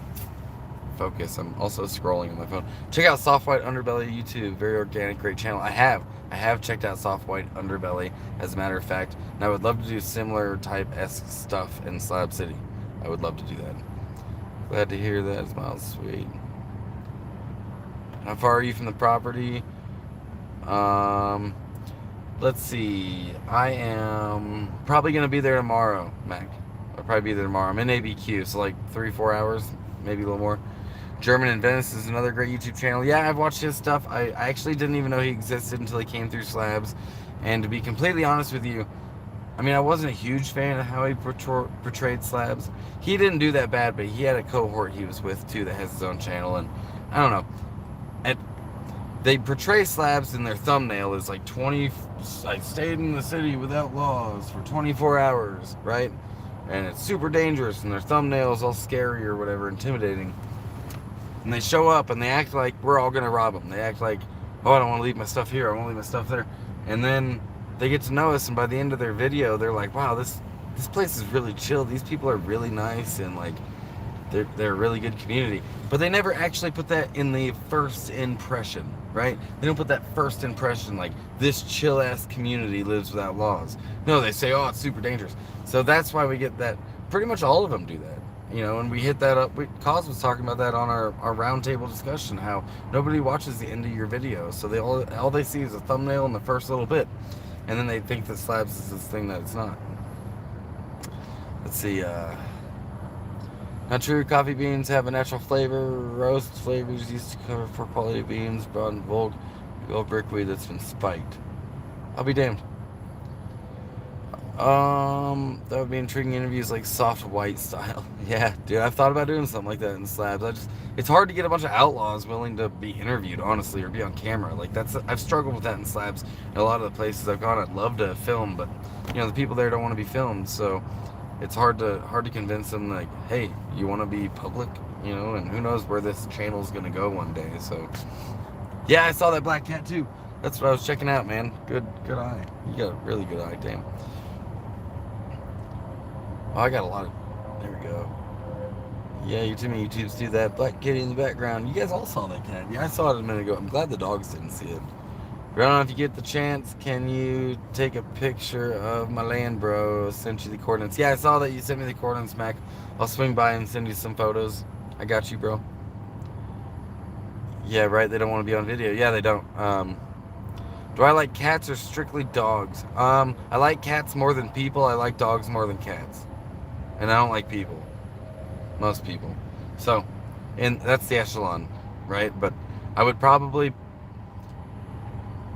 focus. I'm also scrolling on my phone. Check out Soft White Underbelly YouTube. Very organic, great channel. I have checked out Soft White Underbelly, as a matter of fact, and I would love to do similar type-esque stuff in Slab City. I would love to do that. Glad to hear that. Smiles, sweet. How far are you from the property? Let's see. I am probably gonna be there tomorrow, Mac. I'll probably be there tomorrow. I'm in ABQ, so like 3-4 hours, maybe a little more. German in Venice is another great YouTube channel. Yeah, I've watched his stuff. I actually didn't even know he existed until he came through Slabs. And to be completely honest with you, I mean, I wasn't a huge fan of how he portrayed Slabs. He didn't do that bad, but he had a cohort he was with too that has his own channel, and I don't know. They portray Slabs in their thumbnail as like I stayed in the city without laws for 24 hours, right? And it's super dangerous, and their thumbnail is all scary or whatever, intimidating. And they show up and they act like we're all gonna rob them. They act like, oh, I don't want to leave my stuff here. I want to leave my stuff there. And then they get to know us, and by the end of their video, they're like, wow, this place is really chill. These people are really nice, and like they're a really good community. But they never actually put that in the first impression, right? They don't put that first impression like this chill ass community lives without laws. No, they say, oh, it's super dangerous. So that's why we get that. Pretty much all of them do that. You know, and we hit that up. Cause was talking about that on our roundtable discussion, how nobody watches the end of your video. So they all they see is a thumbnail in the first little bit. And then they think that Slabs is this thing that it's not. Let's see, not true, coffee beans have a natural flavor. Roast flavors used to cover for quality beans, brought in bulk, brickweed that's been spiked. I'll be damned. That would be intriguing interviews like Soft White style. Yeah, dude, I've thought about doing something like that in Slabs. It's hard to get a bunch of outlaws willing to be interviewed, honestly, or be on camera. Like I've struggled with that in Slabs. In a lot of the places I've gone, I'd love to film, but you know, the people there don't want to be filmed, so it's hard to convince them, like, hey, you want to be public, you know, and who knows where this channel's gonna go one day. So yeah, I saw that black cat too. That's what I was checking out, man. Good eye. You got a really good eye, damn. Oh, I got a lot of, there we go. Yeah, you too many YouTubes do that. Black kitty in the background. You guys all saw that cat. Yeah, I saw it a minute ago. I'm glad the dogs didn't see it. Brown, if you get the chance, can you take a picture of my land, bro? Sent you the coordinates. Yeah, I saw that you sent me the coordinates, Mac. I'll swing by and send you some photos. I got you, bro. Yeah, right, they don't want to be on video. Yeah, they don't. Do I like cats or strictly dogs? I like cats more than people. I like dogs more than cats. And I don't like people. Most people. So, and that's the echelon, right? But I would probably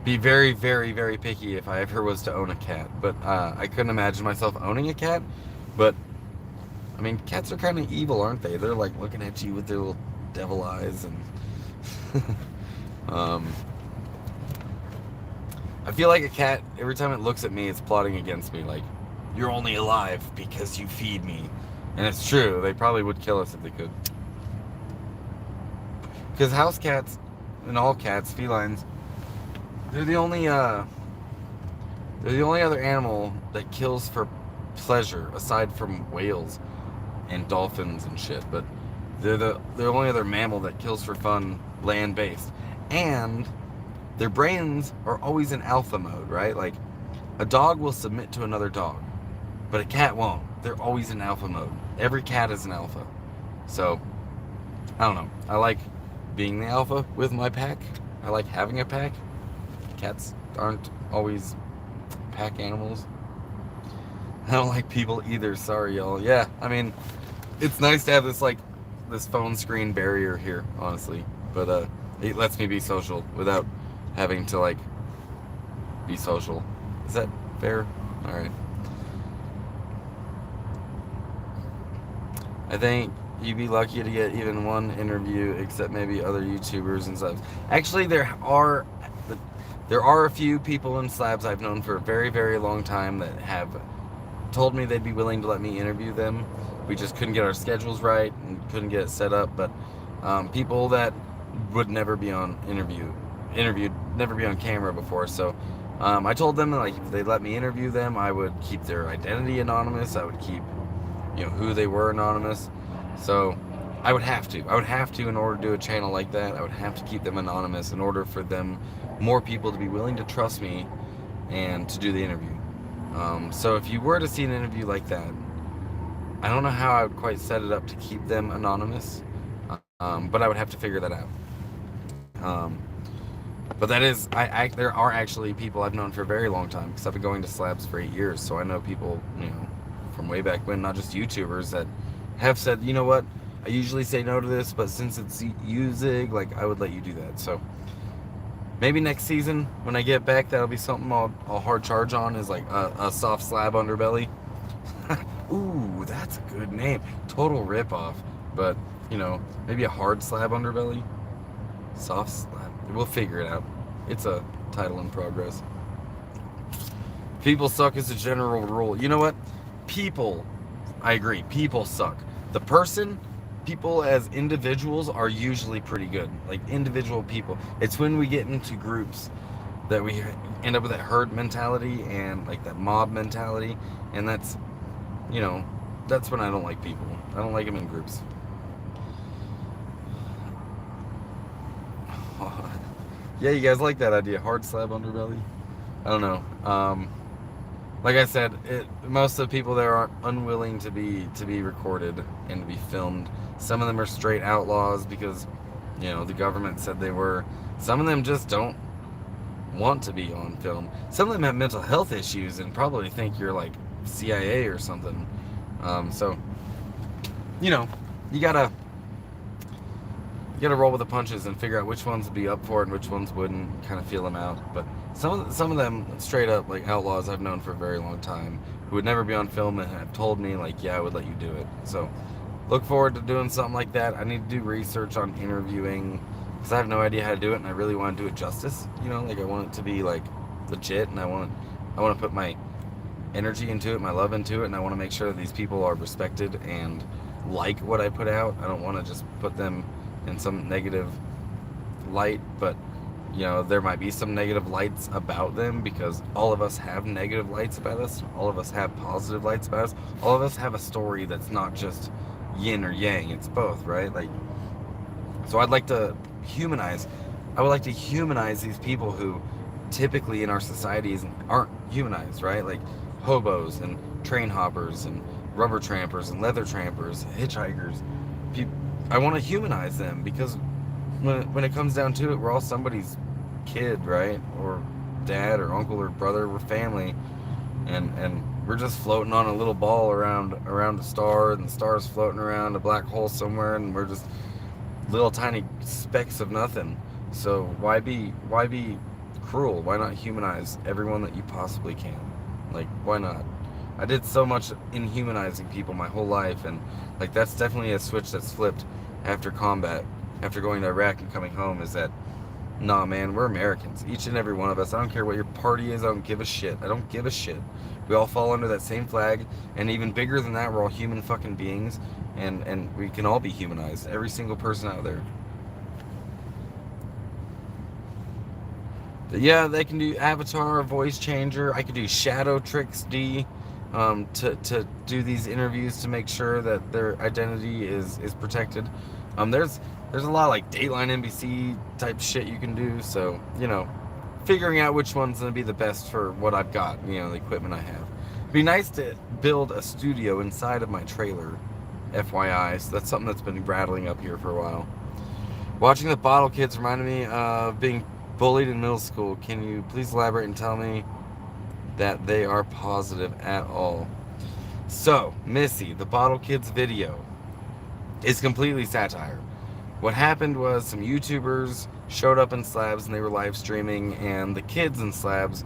be very, very, very picky if I ever was to own a cat. But I couldn't imagine myself owning a cat. But, I mean, cats are kind of evil, aren't they? They're like looking at you with their little devil eyes. And I feel like a cat, every time it looks at me, it's plotting against me. Like, you're only alive because you feed me. And it's true. They probably would kill us if they could. Because house cats, and all cats, felines, they're the only other animal that kills for pleasure, aside from whales and dolphins and shit. But they're the only other mammal that kills for fun, land-based. And their brains are always in alpha mode, right? Like, a dog will submit to another dog, but a cat won't. They're always in alpha mode. Every cat is an alpha. So, I don't know. I like being the alpha with my pack. I like having a pack. Cats aren't always pack animals. I don't like people either. Sorry, y'all. Yeah, I mean, it's nice to have this phone screen barrier here, honestly. But it lets me be social without having to, like, be social. Is that fair? Alright. I think you'd be lucky to get even one interview, except maybe other YouTubers and Slabs. Actually, there are a few people in Slabs I've known for a very, very long time that have told me they'd be willing to let me interview them. We just couldn't get our schedules right and couldn't get it set up. But people that would never be on never be on camera before. So I told them, like, if they let me interview them, I would keep their identity anonymous. I would keep, who they were anonymous. So I would have to. I would have to, in order to do a channel like that, I would have to keep them anonymous in order for them, more people to be willing to trust me and to do the interview. So if you were to see an interview like that, I don't know how I would quite set it up to keep them anonymous, but I would have to figure that out. But that is, there are actually people I've known for a very long time, because I've been going to Slabs for 8 years, so I know people, from way back when, not just YouTubers, that have said, you know what, I usually say no to this, but since it's Usig, like, I would let you do that. So maybe next season, when I get back, that'll be something I'll hard charge on, is like a soft slab underbelly. Ooh, that's a good name. Total ripoff, but, maybe a hard slab underbelly. Soft slab. We'll figure it out. It's a title in progress. People suck as a general rule. You know what? People, I agree. People suck. People as individuals are usually pretty good. Like, individual people. It's when we get into groups that we end up with that herd mentality and, like, that mob mentality. And that's when I don't like people. I don't like them in groups. Yeah, you guys like that idea, hard slab underbelly? I don't know. Like I said, most of the people there are unwilling to be recorded and to be filmed. Some of them are straight outlaws because, the government said they were. Some of them just don't want to be on film. Some of them have mental health issues and probably think you're like CIA or something. So, you gotta roll with the punches and figure out which ones would be up for it and which ones wouldn't. Kind of feel them out. But some of them straight up, like, outlaws I've known for a very long time, who would never be on film and have told me, like, yeah, I would let you do it. So look forward to doing something like that. I need to do research on interviewing, because I have no idea how to do it, and I really want to do it justice. Like, I want it to be, like, legit, and I want to put my energy into it, my love into it, and I want to make sure that these people are respected and like what I put out. I don't want to just put them in some negative light, but there might be some negative lights about them, because all of us have negative lights about us. All of us have positive lights about us. All of us have a story that's not just yin or yang, it's both, right? Like, so I would like to humanize these people who typically in our societies aren't humanized, right? Like hobos and train hoppers and rubber trampers and leather trampers, hitchhikers. I want to humanize them, because when it comes down to it, we're all somebody's kid, right? Or dad or uncle or brother. We're family, and we're just floating on a little ball around a star, and the star's floating around a black hole somewhere, and we're just little tiny specks of nothing. So why be cruel? Why not humanize everyone that you possibly can? Like, why not? I did so much in humanizing people my whole life, and, like, that's definitely a switch that's flipped after combat, after going to Iraq and coming home, is that, nah, man, we're Americans. Each and every one of us. I don't care what your party is. I don't give a shit. I don't give a shit. We all fall under that same flag, and even bigger than that, we're all human fucking beings, and we can all be humanized. Every single person out there. But yeah, they can do avatar, voice changer. I could do shadow tricks, to do these interviews to make sure that their identity is protected. There's a lot of, like, Dateline NBC type shit you can do. So, figuring out which one's going to be the best for what I've got, the equipment I have. It'd be nice to build a studio inside of my trailer, FYI. So that's something that's been rattling up here for a while. Watching the Bottle Kids reminded me of being bullied in middle school. Can you please elaborate and tell me that they are positive at all? So, Missy, the Bottle Kids video is completely satire. What happened was some YouTubers showed up in Slabs and they were live streaming, and the kids in Slabs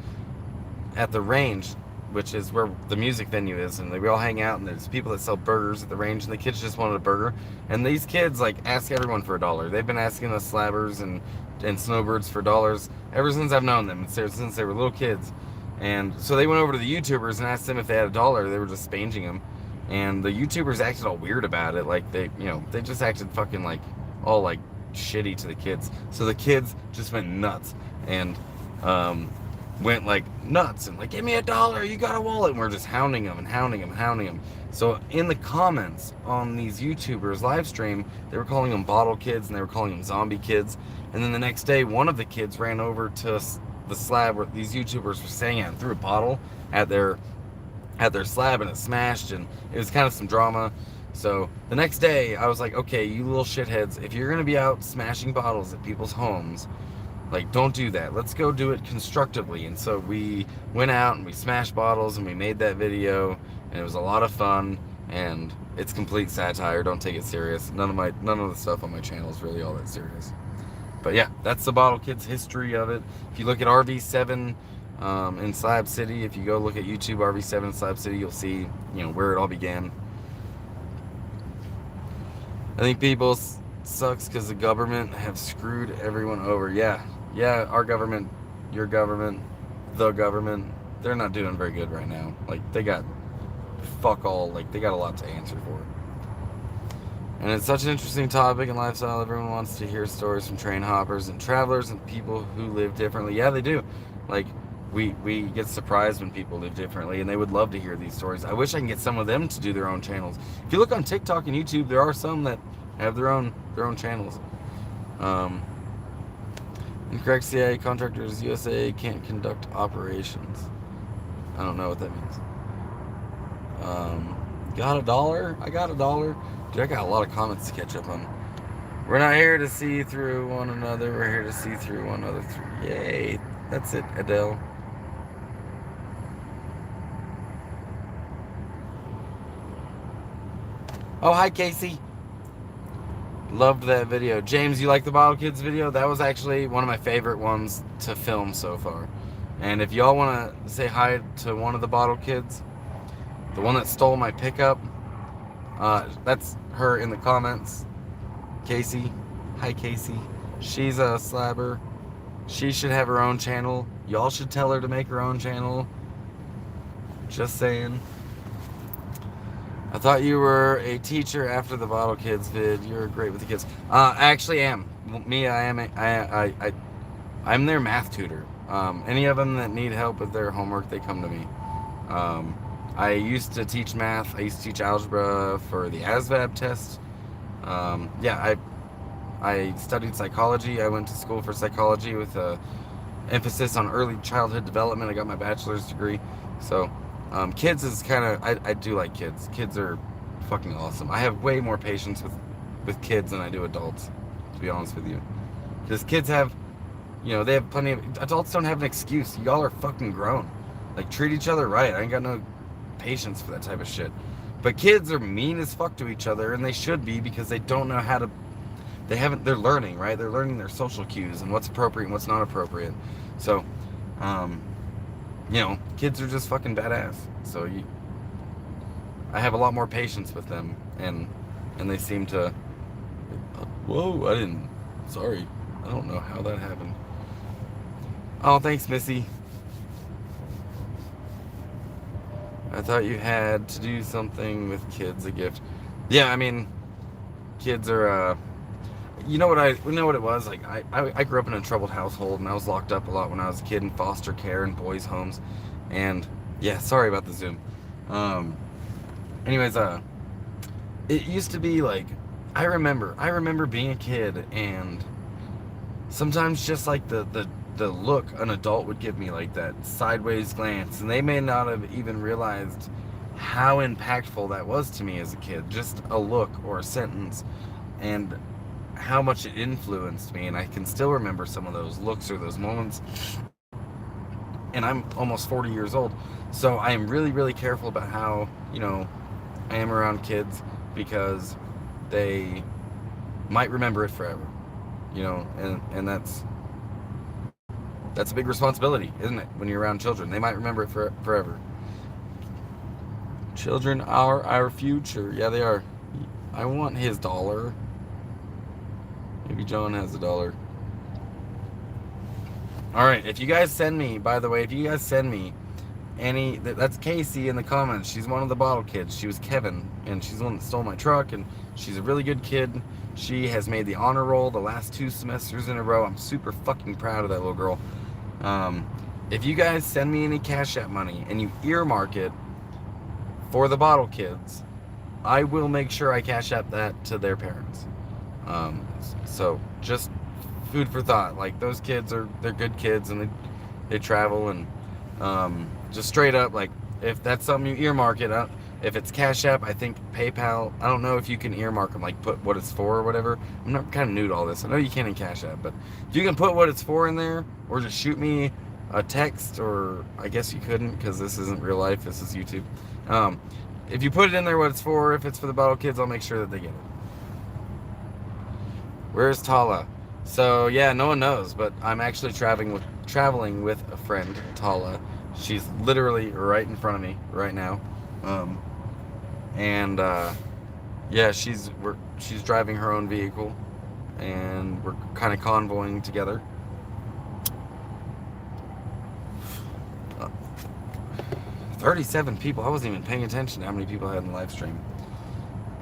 at the range, which is where the music venue is, and we all hang out, and there's people that sell burgers at the range, and the kids just wanted a burger, and these kids, like, ask everyone for $1. They've been asking us slabbers and snowbirds for dollars ever since I've known them, since they were little kids. And so they went over to the YouTubers and asked them if they had $1. They were just spanging them, and the YouTubers acted all weird about it. Like, they just acted fucking, like, all, like, shitty to the kids. So the kids just went nuts, and went like nuts and like, give me $1, you got a wallet, and we're just hounding them and hounding them, hounding them. So in the comments on these YouTubers live stream, they were calling them bottle kids and they were calling them zombie kids. And then the next day, one of the kids ran over to the slab where these YouTubers were staying at and threw a bottle at their slab, and it smashed, and it was kind of some drama. So the next day I was like, okay, you little shitheads, if you're gonna be out smashing bottles at people's homes, like, don't do that. Let's go do it constructively. And so we went out and we smashed bottles and we made that video, and it was a lot of fun, and it's complete satire. Don't take it serious. None of the stuff on my channel is really all that serious. But yeah, that's the Bottle Kids history of it. If you look at RV7 in Slab City, if you go look at YouTube RV7 Slab City, you'll see, you know, where it all began. I think people sucks because the government have screwed everyone over. Yeah, our government, your government, the government, they're not doing very good right now. Like, they got fuck all, like, they got a lot to answer for. And it's such an interesting topic and lifestyle. Everyone wants to hear stories from train hoppers and travelers and people who live differently. Yeah, they do. Like, we get surprised when people live differently, and they would love to hear these stories. I wish I can get some of them to do their own channels. If you look on TikTok and YouTube, there are some that have their own channels. Incorrect CIA contractors USA can't conduct operations. I don't know what that means. Got $1? I got $1. Dude, I got a lot of comments to catch up on. We're not here to see through one another. We're here to see through one another. Yay. That's it, Adele. Oh, hi, Casey. Loved that video. James, you like the Bottle Kids video? That was actually one of my favorite ones to film so far. And if y'all want to say hi to one of the Bottle Kids, the one that stole my pickup, that's her in the comments. Casey. Hi, Casey. She's a slabber. She should have her own channel. Y'all should tell her to make her own channel. Just saying. I thought you were a teacher after the Bottle Kids vid. You're great with the kids. I actually am. Me, I'm their math tutor. Any of them that need help with their homework, they come to me. I used to teach math. I used to teach algebra for the ASVAB test. Yeah, I studied psychology. I went to school for psychology with a emphasis on early childhood development. I got my bachelor's degree. So, kids is kind of, I do like kids. Kids are fucking awesome. I have way more patience with kids than I do adults, to be honest with you. Because kids have, you know, they have plenty of, adults don't have an excuse. Y'all are fucking grown. Like, treat each other right. I ain't got no patience for that type of shit. But kids are mean as fuck to each other, and they should be, because they don't know how to, they're learning, right? They're learning their social cues and what's appropriate and what's not appropriate. So, you know, kids are just fucking badass. So I have a lot more patience with them, and they seem to, whoa, sorry. I don't know how that happened. Oh, thanks, Missy. I thought you had to do something with kids, a gift. Yeah, I mean, kids are, you know what it was? Like, I grew up in a troubled household, and I was locked up a lot when I was a kid in foster care and boys' homes. And, yeah, sorry about the Zoom. Anyways, it used to be, like, I remember being a kid, and sometimes just, like, the look an adult would give me, like that sideways glance, and they may not have even realized how impactful that was to me as a kid. Just a look or a sentence, and how much it influenced me. And I can still remember some of those looks or those moments. And I'm almost 40 years old, so I am really, really careful about how, you know, I am around kids, because they might remember it forever, you know, and that's a big responsibility, isn't it? When you're around children, they might remember it forever. Children are our future. Yeah, they are. I want his $1. Maybe John has $1. All right, if you guys send me, by the way, if you guys send me any, that's Casey in the comments. She's one of the Bottle Kids. She was Kevin, and she's the one that stole my truck, and she's a really good kid. She has made the honor roll the last 2 semesters in a row. I'm super fucking proud of that little girl. if you guys send me any Cash App money and you earmark it for the bottle kids, I will make sure I Cash App that to their parents. So just food for thought. Like, those kids they're good kids, and they travel, and just straight up, like, if that's something you earmark it, if it's Cash App, I think PayPal, I don't know if you can earmark them, like put what it's for or whatever. I'm not kind of new to all this. I know you can in Cash App, but if you can put what it's for in there, or just shoot me a text, or I guess you couldn't because this isn't real life, this is YouTube. If you put it in there what it's for, if it's for the bottle kids, I'll make sure that they get it. Where's Tala? So yeah, no one knows, but I'm actually traveling with a friend, Tala. She's literally right in front of me right now, and yeah, she's driving her own vehicle, and we're kind of convoying together. 37 people. I wasn't even paying attention to how many people I had in the live stream.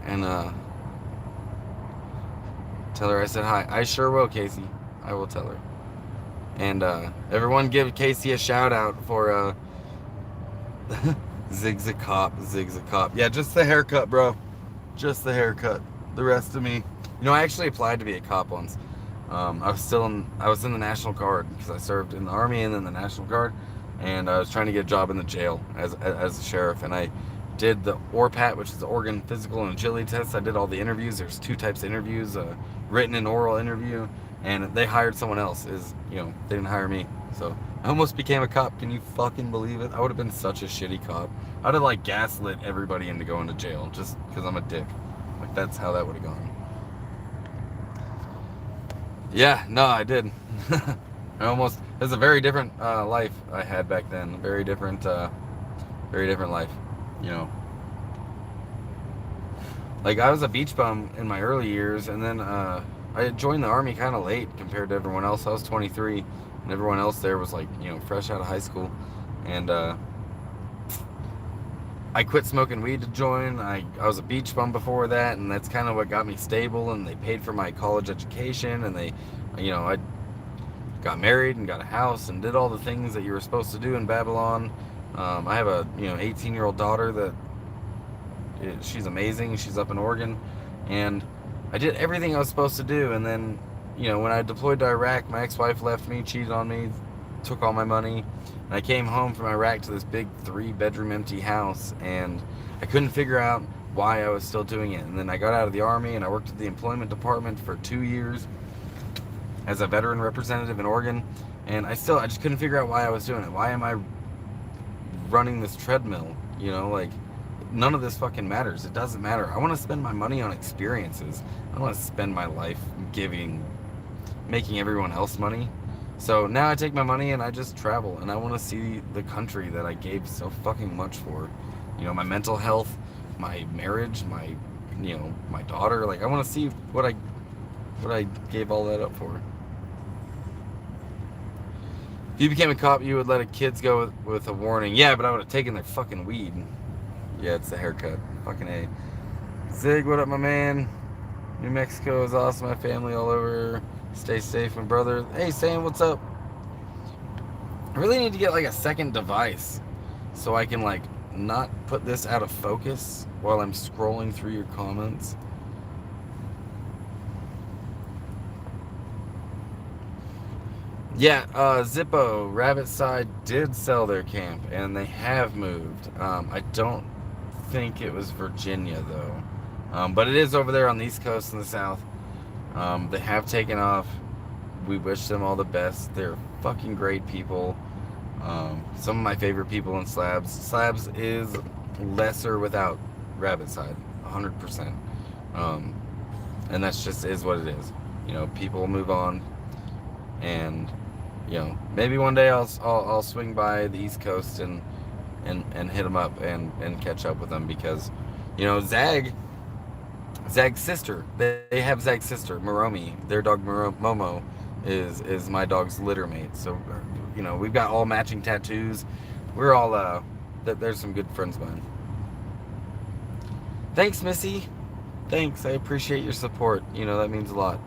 And tell her I said hi. I sure will, Casey. I will tell her. And everyone give Casey a shout out for Zig's a cop. Yeah, just the haircut, bro. Just the haircut. The rest of me. You know, I actually applied to be a cop once. I was in the National Guard because I served in the Army and then the National Guard, and I was trying to get a job in the jail as a sheriff, and I did the ORPAT, which is the Organ Physical and Agility Test. I did all the interviews. There's 2 types of interviews, written and oral interview, and they hired someone else. They didn't hire me, so I almost became a cop. Can you fucking believe it? I would have been such a shitty cop. I'd have like gaslit everybody into going to jail just because I'm a dick. Like, that's how that would have gone. Yeah, no, I did. It was a very different life I had back then. A very different life, you know. Like, I was a beach bum in my early years, and then I joined the Army kind of late compared to everyone else. I was 23, and everyone else there was like, fresh out of high school. And I quit smoking weed to join. I was a beach bum before that, and that's kind of what got me stable, and they paid for my college education, and I got married and got a house and did all the things that you were supposed to do in Babylon. I have a 18-year-old daughter that she's amazing. She's up in Oregon, and I did everything I was supposed to do. And then, when I deployed to Iraq, my ex-wife left me, cheated on me, took all my money, and I came home from Iraq to this big 3-bedroom empty house, and I couldn't figure out why I was still doing it. And then I got out of the Army, and I worked at the employment department for 2 years as a veteran representative in Oregon, and I just couldn't figure out why I was doing it. Why am I running this treadmill? Like, none of this fucking matters. It doesn't matter. I want to spend my money on experiences. I don't want to spend my life making everyone else money. So now I take my money and I just travel, and I want to see the country that I gave so fucking much for. My mental health, my marriage, my daughter. Like, I want to see what I gave all that up for. If you became a cop, you would let kids go with a warning. Yeah, but I would have taken their fucking weed. Yeah, it's the haircut. Fucking A. Zig, what up, my man? New Mexico is awesome. My family all over. Stay safe, my brother. Hey, Sam, what's up? I really need to get like a second device so I can like not put this out of focus while I'm scrolling through your comments. Yeah, Zippo, Rabbit Side did sell their camp, and they have moved. I don't think it was Virginia, though. But it is over there on the East Coast in the South. They have taken off. We wish them all the best. They're fucking great people. Some of my favorite people in Slabs. Slabs is lesser without Rabbit Side, 100%. And that's just is what it is. People move on, and maybe one day I'll swing by the East Coast and hit them up and catch up with them, because Zag's sister, they have Zag's sister, Moromi. Their dog Momo is my dog's litter mate. So we've got all matching tattoos. We're all there's some good friends of mine. Thanks, Missy. Thanks, I appreciate your support. That means a lot.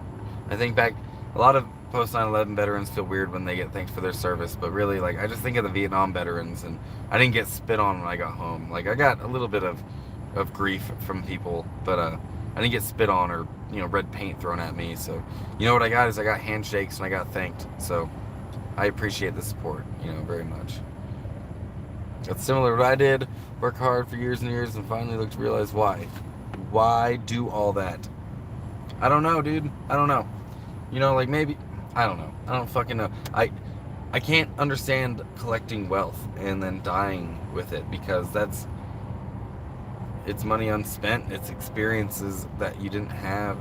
I think back, a lot of post 9/11 veterans feel weird when they get thanked for their service, but really, like, I just think of the Vietnam veterans, and I didn't get spit on when I got home. Like, I got a little bit of grief from people, but I didn't get spit on or, you know, red paint thrown at me. So, you know what I got is I got handshakes and I got thanked. So, I appreciate the support, you know, very much. That's similar to what I did. Work hard for years and years and finally look to realize why. Why do all that? I don't know, dude. I don't know. You know, like, maybe, I don't know. I don't fucking know. I can't understand collecting wealth and then dying with it, because it's money unspent. It's experiences that you didn't have.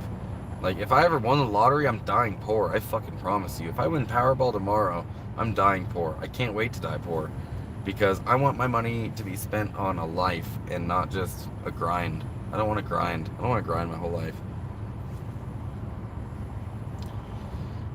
Like, if I ever won the lottery, I'm dying poor. I fucking promise you. If I win Powerball tomorrow, I'm dying poor. I can't wait to die poor, because I want my money to be spent on a life and not just a grind. I don't want to grind. I don't want to grind my whole life.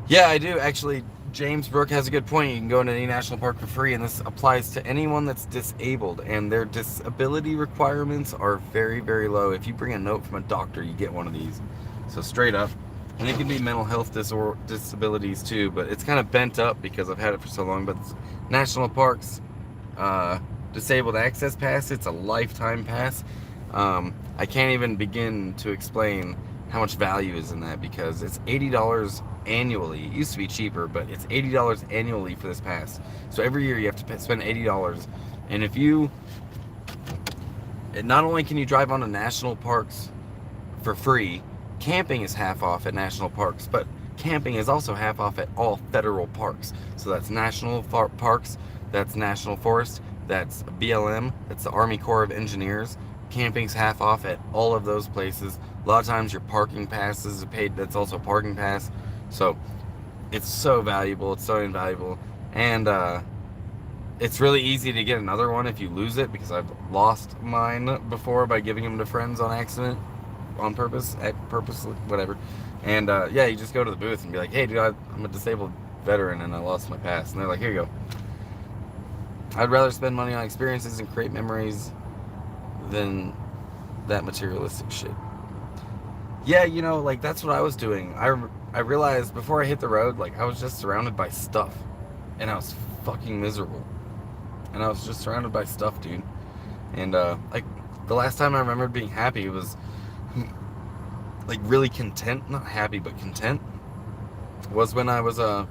Yeah, I do. Actually, James Brooke has a good point. You can go into any national park for free, and this applies to anyone that's disabled, and their disability requirements are very, very low. If you bring a note from a doctor, you get one of these. So straight up. And it can be mental health disabilities too, but it's kind of bent up because I've had it for so long. But national parks, disabled access pass, it's a lifetime pass. I can't even begin to explain how much value is in that, because it's $80 annually. It used to be cheaper, but it's $80 annually for this pass. So every year you have to spend $80. And if you, not only can you drive onto national parks for free, camping is half off at national parks, but camping is also half off at all federal parks. So that's national parks, that's national forest, that's BLM, that's the Army Corps of Engineers. Camping's half off at all of those places. A lot of times your parking passes are paid, that's also a parking pass. So it's so valuable, it's so invaluable. And it's really easy to get another one if you lose it, because I've lost mine before by giving them to friends on accident, on purpose, whatever. And yeah, you just go to the booth and be like, hey dude, I'm a disabled veteran and I lost my pass. And they're like, here you go. I'd rather spend money on experiences and create memories than that materialistic shit. Yeah, you know, like, that's what I was doing. I realized before I hit the road, like, I was just surrounded by stuff, and I was fucking miserable. And I was just surrounded by stuff, dude. And like, the last time I remembered being happy was like really content, not happy but content, was when I was a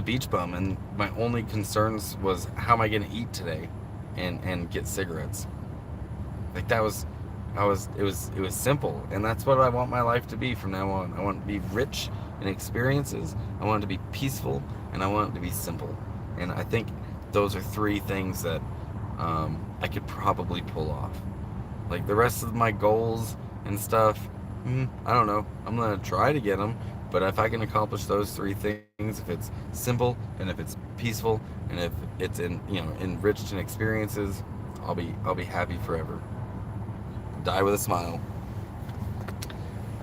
beach bum, and my only concerns was how am I gonna eat today and get cigarettes. Like, it was simple, and that's what I want my life to be from now on. I want to be rich in experiences, I want it to be peaceful, and I want it to be simple. And I think those are three things that I could probably pull off. Like, the rest of my goals and stuff, I don't know. I'm gonna try to get them, but if I can accomplish those three things, if it's simple and if it's peaceful and if it's enriched in experiences, I'll be happy forever. Die with a smile.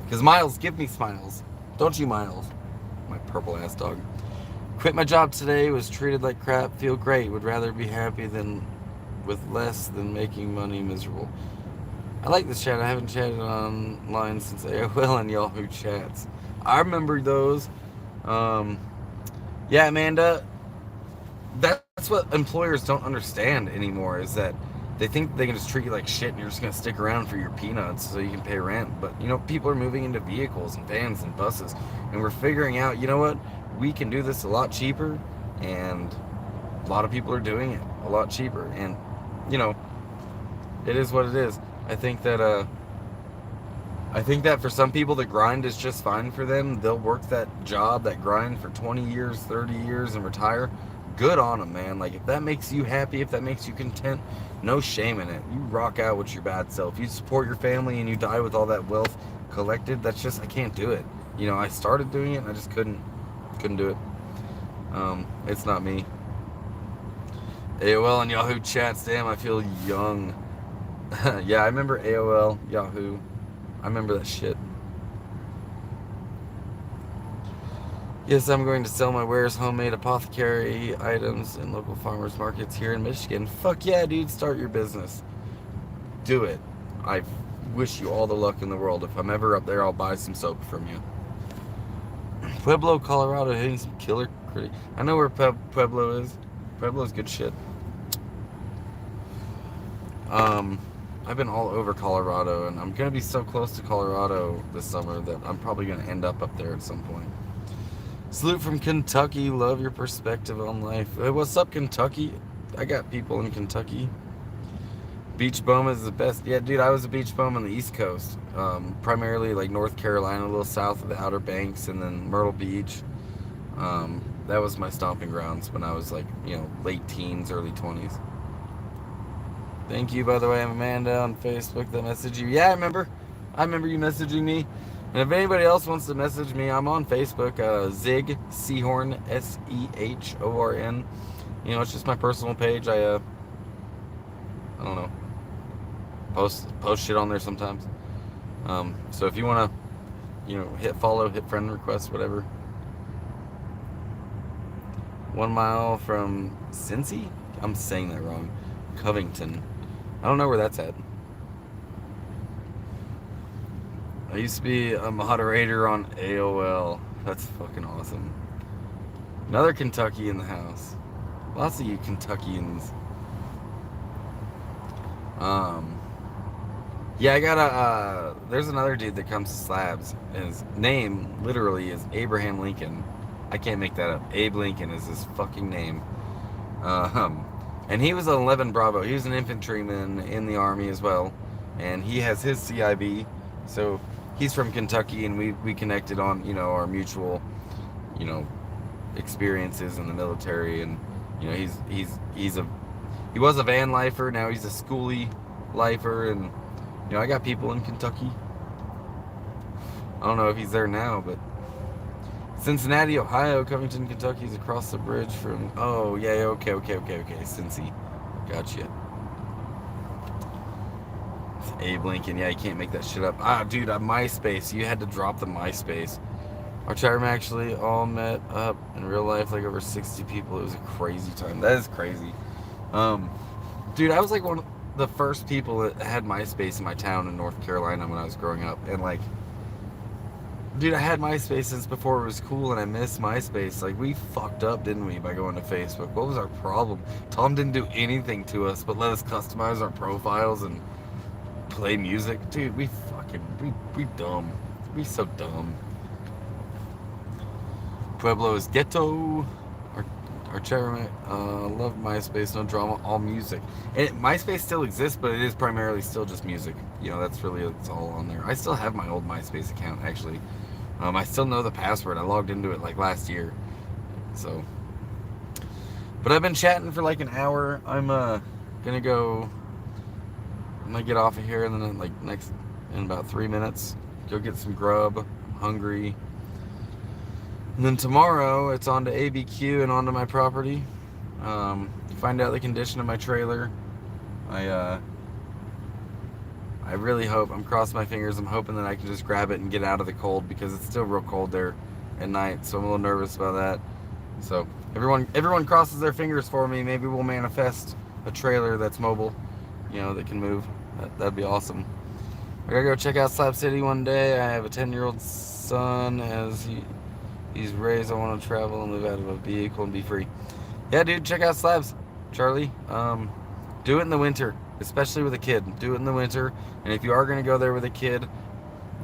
Because Miles, give me smiles. Don't you, Miles? My purple ass dog. Quit my job today, was treated like crap, feel great, would rather be happy than with less than making money miserable. I like this chat. I haven't chatted online since AOL and Yahoo chats. I remember those. Yeah, Amanda, that's what employers don't understand anymore, is that they think they can just treat you like shit and you're just going to stick around for your peanuts so you can pay rent. But, you know, people are moving into vehicles and vans and buses, and we're figuring out, you know what, we can do this a lot cheaper, and a lot of people are doing it a lot cheaper. And, you know, it is what it is. I think that for some people the grind is just fine for them. They'll work that job, that grind for 20 years, 30 years and retire. Good on them, man. Like, if that makes you happy, if that makes you content, no shame in it. You rock out with your bad self. You support your family and you die with all that wealth collected. That's just, I can't do it. You know, I started doing it and I just couldn't do it. It's not me. AOL and Yahoo chats, damn, I feel young. Yeah, I remember AOL, Yahoo. I remember that shit. Yes, I'm going to sell my wares, homemade apothecary items in local farmers markets here in Michigan. Fuck yeah, dude, start your business. Do it. I wish you all the luck in the world. If I'm ever up there, I'll buy some soap from you. Pueblo, Colorado, hitting some killer critic. I know where Pueblo is. Pueblo's good shit. I've been all over Colorado, and I'm gonna be so close to Colorado this summer that I'm probably gonna end up there at some point. Salute from Kentucky. Love your perspective on life. Hey, what's up, Kentucky? I got people in Kentucky. Beach bum is the best. Yeah, dude, I was a beach bum on the East Coast. Primarily like North Carolina, a little south of the Outer Banks, and then Myrtle Beach. That was my stomping grounds when I was like, late teens, early 20s. Thank you, by the way, I'm Amanda on Facebook that messaged you. Yeah, I remember you messaging me. And if anybody else wants to message me, I'm on Facebook, Zig Sehorn, Sehorn. It's just my personal page. I don't know, post shit on there sometimes. So if you want to, hit follow, hit friend request, whatever. 1 mile from Cincy? I'm saying that wrong. Covington. I don't know where that's at. I used to be a moderator on AOL. That's fucking awesome. Another Kentucky in the house. Lots of you Kentuckians. Yeah, I got there's another dude that comes to Slabs. His name literally is Abraham Lincoln. I can't make that up. Abe Lincoln is his fucking name. And he was an 11 Bravo. He was an infantryman in the Army as well. And he has his CIB. So he's from Kentucky, and we connected on, our mutual, experiences in the military. And, he was a van lifer. Now he's a schoolie lifer. And, I got people in Kentucky. I don't know if he's there now, but Cincinnati, Ohio, Covington, Kentucky is across the bridge from. Oh yeah, okay. Cincy, gotcha. It's Abe Lincoln. Yeah, you can't make that shit up. Dude, MySpace. You had to drop the MySpace. Our chat room actually all met up in real life, like over 60 people. It was a crazy time. That is crazy. Dude, I was like one of the first people that had MySpace in my town in North Carolina when I was growing up, and like. Dude, I had MySpace since before it was cool, and I miss MySpace. Like, we fucked up, didn't we, by going to Facebook? What was our problem? Tom didn't do anything to us but let us customize our profiles and play music. Dude, we dumb. We so dumb. Pueblo is ghetto. Our chairman, love MySpace, no drama, all music. And MySpace still exists, but it is primarily still just music. It's all on there. I still have my old MySpace account, actually. I still know the password. I logged into it like last year. So, but I've been chatting for like an hour. I'm gonna get off of here, and then in about 3 minutes, go get some grub. I'm hungry. And then tomorrow, it's on to ABQ and onto my property. Find out the condition of my trailer. I really hope, I'm crossing my fingers, I'm hoping that I can just grab it and get out of the cold, because it's still real cold there at night, so I'm a little nervous about that. So everyone crosses their fingers for me. Maybe we'll manifest a trailer that's mobile, that can move. That'd be awesome. I gotta go check out Slab City one day. I have a 10-year-old son. As he's raised, I want to travel and live out of a vehicle and be free. Yeah, dude, check out Slabs, Charlie. Do it in the winter, especially with a kid. Do it in the winter. And if you are going to go there with a kid,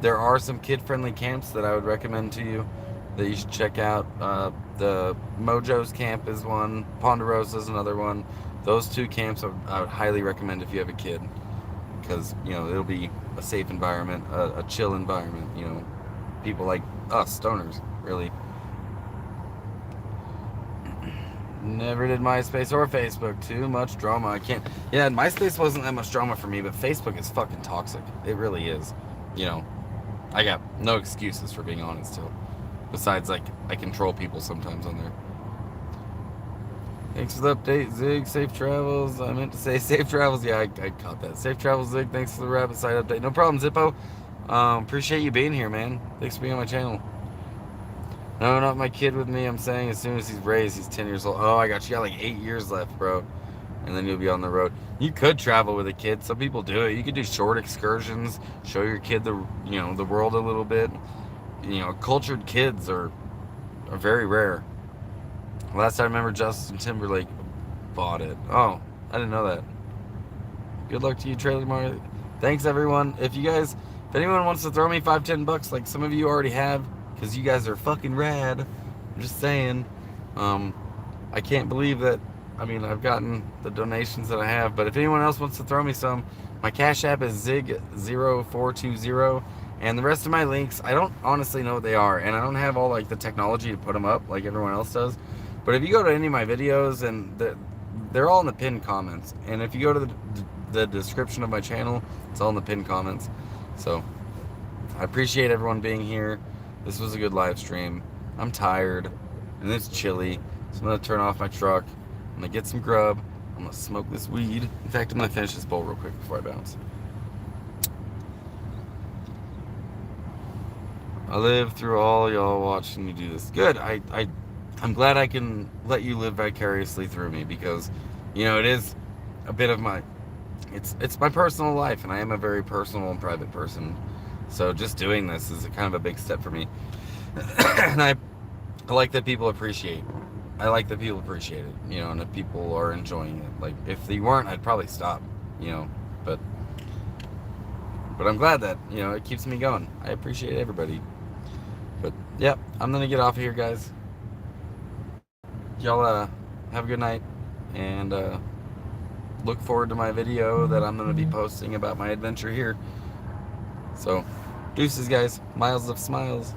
there are some kid-friendly camps that I would recommend to you that you should check out. The Mojo's camp is one. Ponderosa is another one. Those two camps I would highly recommend if you have a kid, because it'll be a safe environment, a chill environment. People like us, stoners, really. Never did MySpace or Facebook. Too much drama. I can't. Yeah, MySpace wasn't that much drama for me, but Facebook is fucking toxic. It really is. I got no excuses for being honest still. Besides, I control people sometimes on there. Thanks for the update, Zig. Safe travels. I meant to say safe travels. Yeah, I caught that. Safe travels, Zig. Thanks for the rapid side update. No problem, Zippo. Appreciate you being here, man. Thanks for being on my channel. No, not my kid with me. I'm saying as soon as he's raised, he's 10 years old. Oh, I got you. Got like 8 years left, bro. And then you'll be on the road. You could travel with a kid. Some people do it. You could do short excursions, show your kid the world a little bit. Cultured kids are are very rare. Last time I remember Justin Timberlake bought it. Oh, I didn't know that. Good luck to you, Trailer Mar. Thanks, everyone. If anyone wants to throw me $5-10, like some of you already have, because you guys are fucking rad. I'm just saying. I can't believe that. I mean, I've gotten the donations that I have, but if anyone else wants to throw me some, my Cash App is Zig0420, and the rest of my links, I don't honestly know what they are, and I don't have all like the technology to put them up like everyone else does. But if you go to any of my videos, and they're all in the pinned comments, and if you go to the description of my channel, it's all in the pinned comments. So I appreciate everyone being here. This was a good live stream. I'm tired and it's chilly, so I'm gonna turn off my truck. I'm gonna get some grub. I'm gonna smoke this weed. In fact, I'm gonna finish this bowl real quick before I bounce. I live through all y'all watching me do this. Good. I'm glad I can let you live vicariously through me, because it is a bit of my it's my personal life, and I am a very personal and private person. So just doing this is kind of a big step for me. And I like that people appreciate. I like that people appreciate it, and if people are enjoying it. Like, if they weren't, I'd probably stop, but I'm glad that, it keeps me going. I appreciate everybody. But, yeah, I'm going to get off of here, guys. Y'all, have a good night, and, look forward to my video that I'm going to be posting about my adventure here. So, deuces, guys. Miles of smiles.